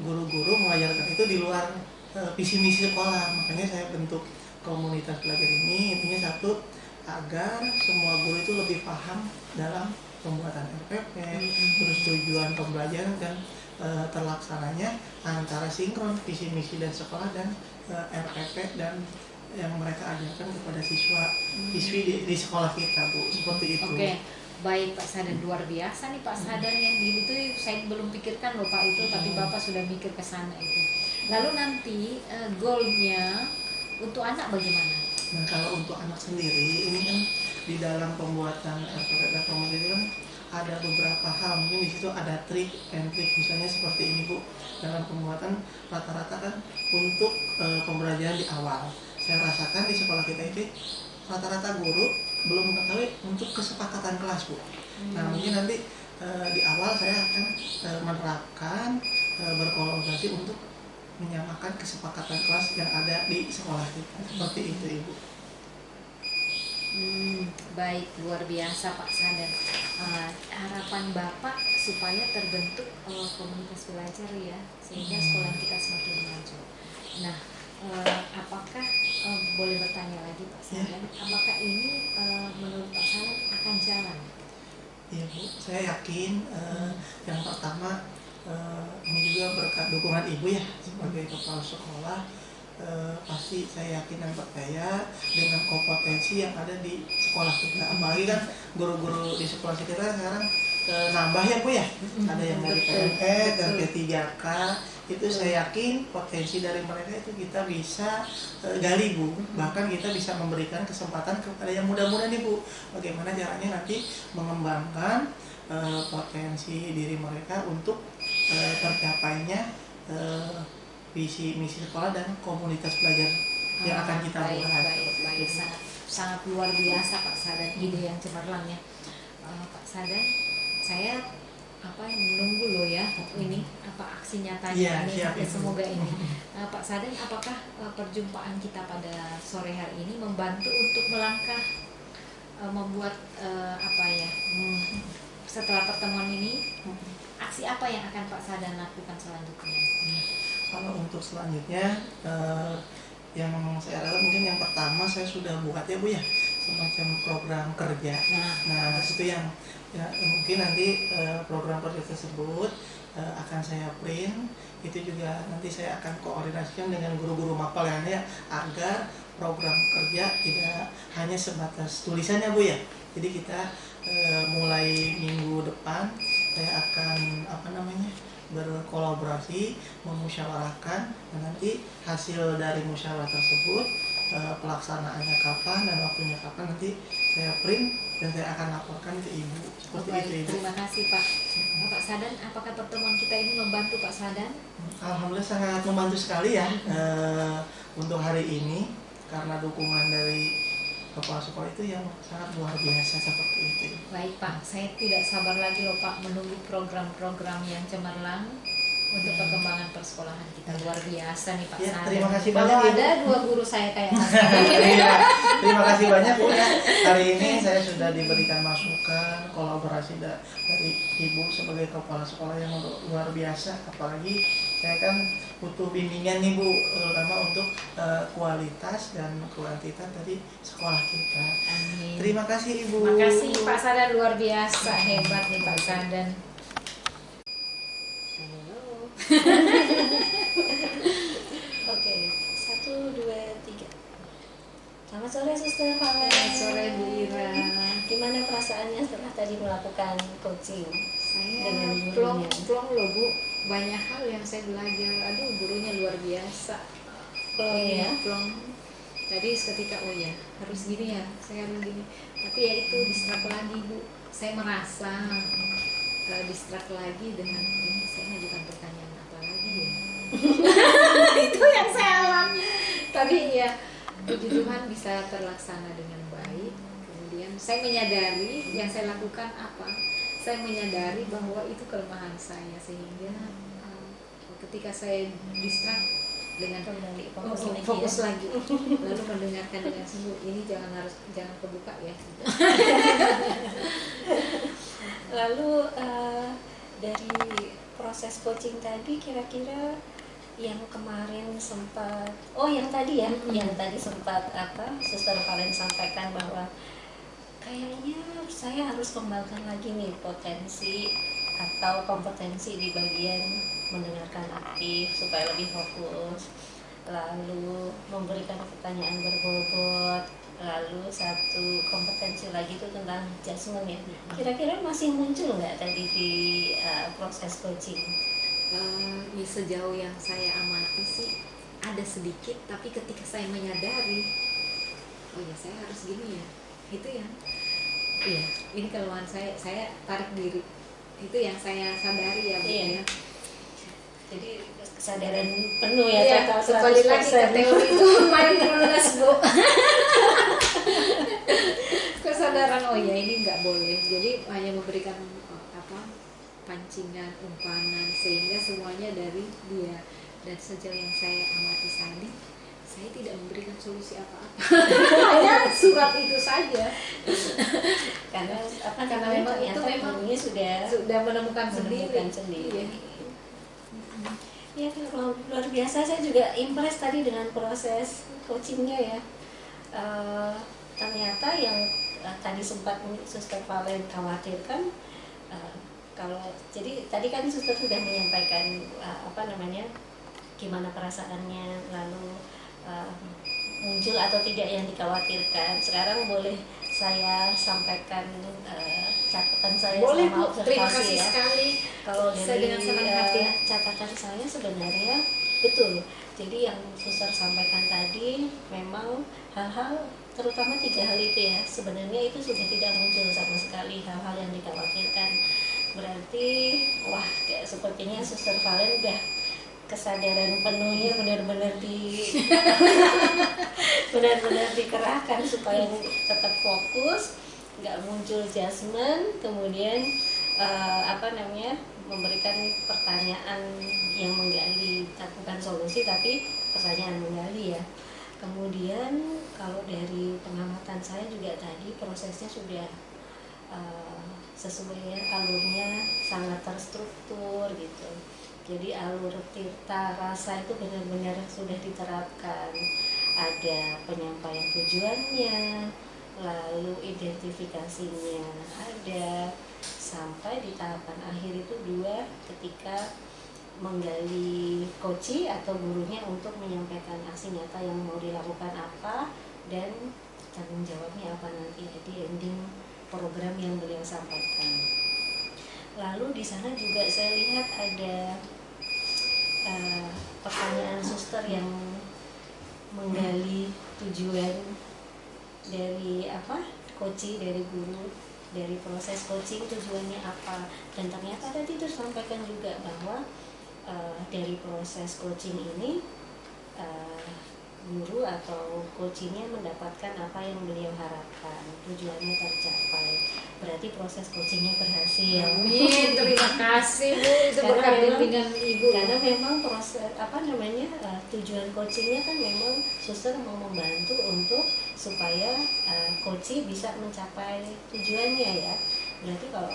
guru-guru mengajarkan itu di luar visi misi sekolah. Makanya saya bentuk komunitas belajar ini intinya satu, agar semua guru itu lebih paham dalam pembuatan RPP, terus tujuan pembelajaran dan terlaksananya antara sinkron visi misi dan sekolah dan RPP dan yang mereka ajarkan kepada siswi di sekolah kita Bu, seperti itu. Oke. Baik Pak Sadan, luar biasa nih Pak Sadan yang di itu saya belum pikirkan loh Pak itu, tapi Bapak sudah mikir ke sana itu. Lalu nanti goalnya untuk anak bagaimana? Nah, kalau untuk anak sendiri ini kan di dalam pembuatan RPP dan komunitas itu kan ada beberapa hal, mungkin di situ ada trik and trik, misalnya seperti ini Bu. Dalam pembuatan rata-rata kan untuk pembelajaran di awal, saya rasakan di sekolah kita itu rata-rata guru belum mengetahui untuk kesepakatan kelas Bu. Nah, mungkin nanti di awal saya akan menerapkan berkolaborasi untuk menyamakan kesepakatan kelas yang ada di sekolah kita, seperti itu Ibu. Baik, luar biasa Pak Sadan. Harapan Bapak supaya terbentuk komunitas belajar ya, sehingga sekolah kita semakin maju. Nah, apakah boleh bertanya lagi Pak Sadan, apakah ini menurut Pak Sadan akan jalan? Iya Bu, saya yakin yang pertama ini juga berkat dukungan Ibu ya sebagai kepala sekolah. Pasti saya yakin dan percaya dengan kompetensi yang ada di sekolah kita. Apalagi kan guru-guru di sekolah kita sekarang nambah ya Bu ya. Ada yang dari PNS dan P3K. Itu saya yakin potensi dari mereka itu kita bisa gali Bu. Bahkan kita bisa memberikan kesempatan kepada yang muda-muda nih Bu. Bagaimana caranya nanti mengembangkan potensi diri mereka untuk tercapainya visi misi sekolah dan komunitas belajar yang akan kita buat. Baik. Sangat luar biasa Pak Sadan, ide yang cemerlang ya. Pak Sadan, saya menunggu loh ya ini aksi nyatanya ini siap, semoga ini. Pak Sadan, apakah perjumpaan kita pada sore hari ini membantu untuk melangkah membuat setelah pertemuan ini aksi apa yang akan Pak Sadan lakukan selanjutnya? Kalau untuk selanjutnya yang saya rasa mungkin yang pertama saya sudah buat ya Bu ya, semacam program kerja. Nah itu yang mungkin nanti program kerja tersebut akan saya print. Itu juga nanti saya akan koordinasikan dengan guru-guru mapel ya, agar program kerja tidak hanya sebatas tulisannya Bu ya. Jadi kita mulai minggu depan saya akan berkolaborasi, memusyawarahkan, dan nanti hasil dari musyawarah tersebut pelaksanaannya kapan dan waktunya kapan nanti saya print dan saya akan laporkan ke Ibu. Seperti itu Ibu. Terima kasih Pak. Pak Sadan, apakah pertemuan kita ini membantu Pak Sadan? Alhamdulillah sangat membantu sekali ya untuk hari ini, karena dukungan dari kepala sekolah itu yang sangat luar biasa seperti itu. Baik Pak, saya tidak sabar lagi loh Pak menunggu program-program yang cemerlang untuk perkembangan persekolahan kita. Luar biasa nih Pak Ya, Sadan. terima kasih Kalau banyak, ada Ibu. 2 guru saya kayak Mas Sadan. Iya, terima kasih banyak Bu ya. Hari ini saya sudah diberikan masukan, kolaborasi dari Ibu sebagai kepala sekolah yang luar biasa. Apalagi saya kan butuh bimbingan nih Bu, terutama untuk kualitas dan kuantitas dari sekolah kita. Amin. Terima kasih Ibu. Terima kasih Pak Sadan, luar biasa hebat nih Pak Sadan. Oke, 1, 2, 3. Selamat sore Suster Valen. Selamat sore Bu Ira. Gimana perasaannya setelah tadi melakukan coaching? Saya Dengan plong gurunya. loh Bu, banyak hal yang saya belajar. Aduh, gurunya luar biasa. Plong ya? Plong. Jadi seketika oh ya harus gini ya, saya harus gini. Tapi ya itu distract lagi Bu. Saya merasa distract lagi dengan ini saya ngajukan pertanyaan apa lagi ya. Itu yang saya alami. Tapi ya puji Tuhan bisa terlaksana dengan baik. Kemudian saya menyadari yang saya lakukan apa. Saya menyadari bahwa itu kelemahan saya sehingga ketika saya distract dengan Kembali fokus lagi lalu mendengarkan dengan sungguh ini jangan kebuka ya. Lalu dari proses coaching tadi kira-kira yang kemarin sempat yang tadi ya, yang tadi sempat Suster Valen sampaikan bahwa kayaknya saya harus kembangkan lagi nih potensi atau kompetensi di bagian mendengarkan aktif supaya lebih fokus, lalu memberikan pertanyaan berbobot, lalu satu kompetensi lagi itu tentang judgment ya. Kira-kira masih muncul nggak tadi di proses coaching? Ya sejauh yang saya amati sih ada sedikit, tapi ketika saya menyadari oh ya saya harus gini ya, itu yang iya ini kelemahan saya tarik diri, itu yang saya sadari ya Bu Iya. ya. Jadi kesadaran penuh ya, Iya, total kembali lagi ke 100%. teori itu mindfulness Bu. Kesadaran oh ya ini nggak boleh, jadi hanya memberikan pancingan, umpanan sehingga semuanya dari dia. Dan sejauh yang saya amati tadi, saya tidak memberikan solusi apa-apa. Hanya surat itu saja. Karena memang itu gurunya sudah menemukan sendiri. sendiri. Iya. Ya, luar biasa. Saya juga impress tadi dengan proses coachingnya ya. Ternyata yang tadi sempat Suster Valen khawatirkan, jadi tadi kan Suster sudah menyampaikan gimana perasaannya, lalu muncul atau tidak yang dikhawatirkan. Sekarang boleh saya sampaikan catatan saya Boleh sama Bu, terima observasi kasih ya. sekali. Kalau Saya dari dengan senang hati. catatan saya sebenarnya betul. Jadi yang Suster sampaikan tadi memang hal-hal, terutama 3 hal itu ya, sebenarnya itu sudah tidak muncul sama sekali hal-hal yang dikhawatirkan. Berarti kayak sepertinya Suster Valen udah kesadaran penuhnya benar-benar dikerahkan supaya tetap fokus, nggak muncul judgment, kemudian memberikan pertanyaan yang menggali, bukan solusi tapi pertanyaan menggali ya. Kemudian kalau dari pengamatan saya juga tadi prosesnya sudah sesuai ya, alurnya sangat terstruktur gitu. Jadi alur tirta rasa itu benar-benar sudah diterapkan. Ada penyampaian tujuannya, lalu identifikasinya ada, sampai di tahapan akhir itu 2 ketika menggali coach atau gurunya untuk menyampaikan aksi nyata yang mau dilakukan apa dan tanggung jawabnya apa nanti di ending program yang beliau sampaikan. Lalu di sana juga saya lihat ada pertanyaan Suster yang menggali tujuan dari coaching, dari guru, dari proses coaching tujuannya apa. Dan ternyata tadi itu sampaikan juga bahwa dari proses coaching ini guru atau coachingnya mendapatkan apa yang beliau harapkan, tujuannya tercapai, berarti proses coachingnya berhasil. Amin, terima kasih Bu, itu Karena berkat memang- bimbingan Ibu. Karena memang proses tujuan coachingnya kan memang suster mau membantu untuk supaya coaching bisa mencapai tujuannya ya. Berarti kalau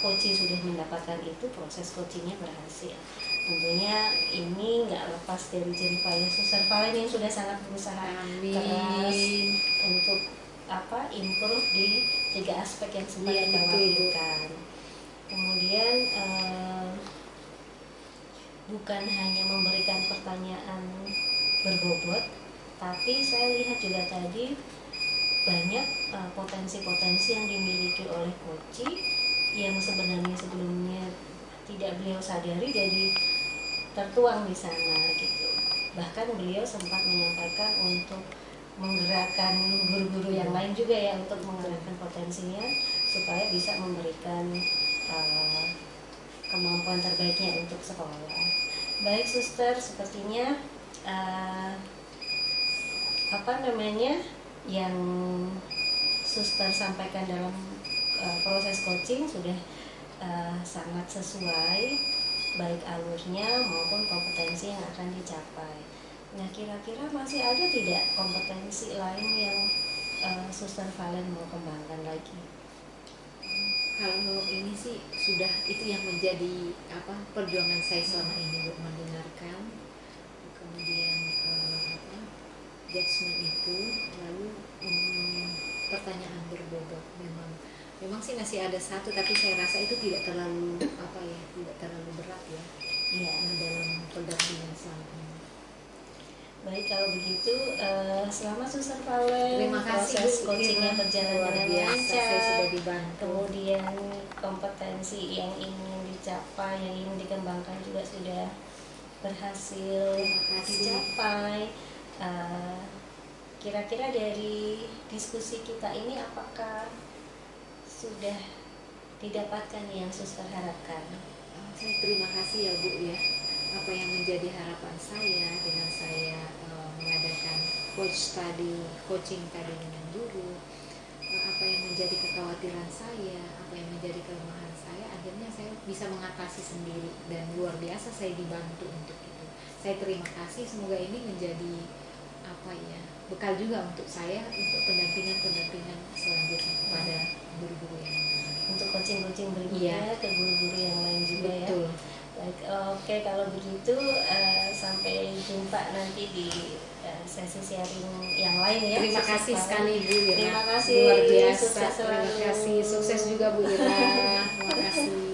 coaching sudah mendapatkan itu, proses coachingnya berhasil. Tentunya ini nggak lepas dari jerih payah Suster Valen yang sudah sangat berusaha keras Amin. untuk improve di 3 aspek yang sempat Iya, kita betul, Bu. wakilkan. Kemudian bukan hanya memberikan pertanyaan berbobot, tapi saya lihat juga tadi banyak potensi-potensi yang dimiliki oleh coaching yang sebenarnya sebelumnya tidak beliau sadari jadi tertuang di sana gitu. Bahkan beliau sempat menyampaikan untuk menggerakkan guru-guru yang lain juga ya untuk menggerakkan potensinya supaya bisa memberikan kemampuan terbaiknya untuk sekolah. Baik suster, sepertinya yang suster sampaikan dalam proses coaching sudah sangat sesuai, baik alurnya maupun kompetensi yang akan dicapai. Nah, kira-kira masih ada tidak kompetensi lain yang Suster Valen mau kembangkan lagi? Kalau ini sih sudah itu yang menjadi perjuangan saya selama ini, Bu, mendengarkan, kemudian judgement itu, lalu pertanyaan berbobot. Memang sih masih ada satu, tapi saya rasa itu tidak terlalu tidak terlalu berat ya. Iya. Dalam pendampingan selama ini. Baik, kalau begitu selamat Suster Valen. Terima kasih, proses Bu. coachingnya berjalan Luar dengan biasa, lancar. saya sudah dibantu. Kemudian kompetensi yang ingin dicapai, yang ingin dikembangkan juga sudah berhasil Terima kasih. dicapai. Kira-kira dari diskusi kita ini apakah sudah didapatkan yang Suster harapkan? Saya terima kasih ya Bu ya, apa yang menjadi harapan saya dengan saya mengadakan coaching tadi dengan guru, apa yang menjadi kekhawatiran saya, apa yang menjadi kelemahan saya, akhirnya saya bisa mengatasi sendiri dan luar biasa saya dibantu untuk itu. Saya terima kasih, semoga ini menjadi bekal juga untuk saya untuk pendampingan selanjutnya kepada guru-guru yang lain. Untuk coaching-coaching berikutnya ke guru-guru yang lain juga. Betul. Ya. Baik, oke, kalau begitu sampai jumpa nanti di sesi sharing yang lain ya. Terima Suster kasih Valen. sekali Bu Ira. Terima kasih. Luar biasa. Sukses Terima selalu. kasih. Sukses juga Bu Ira. Terima kasih.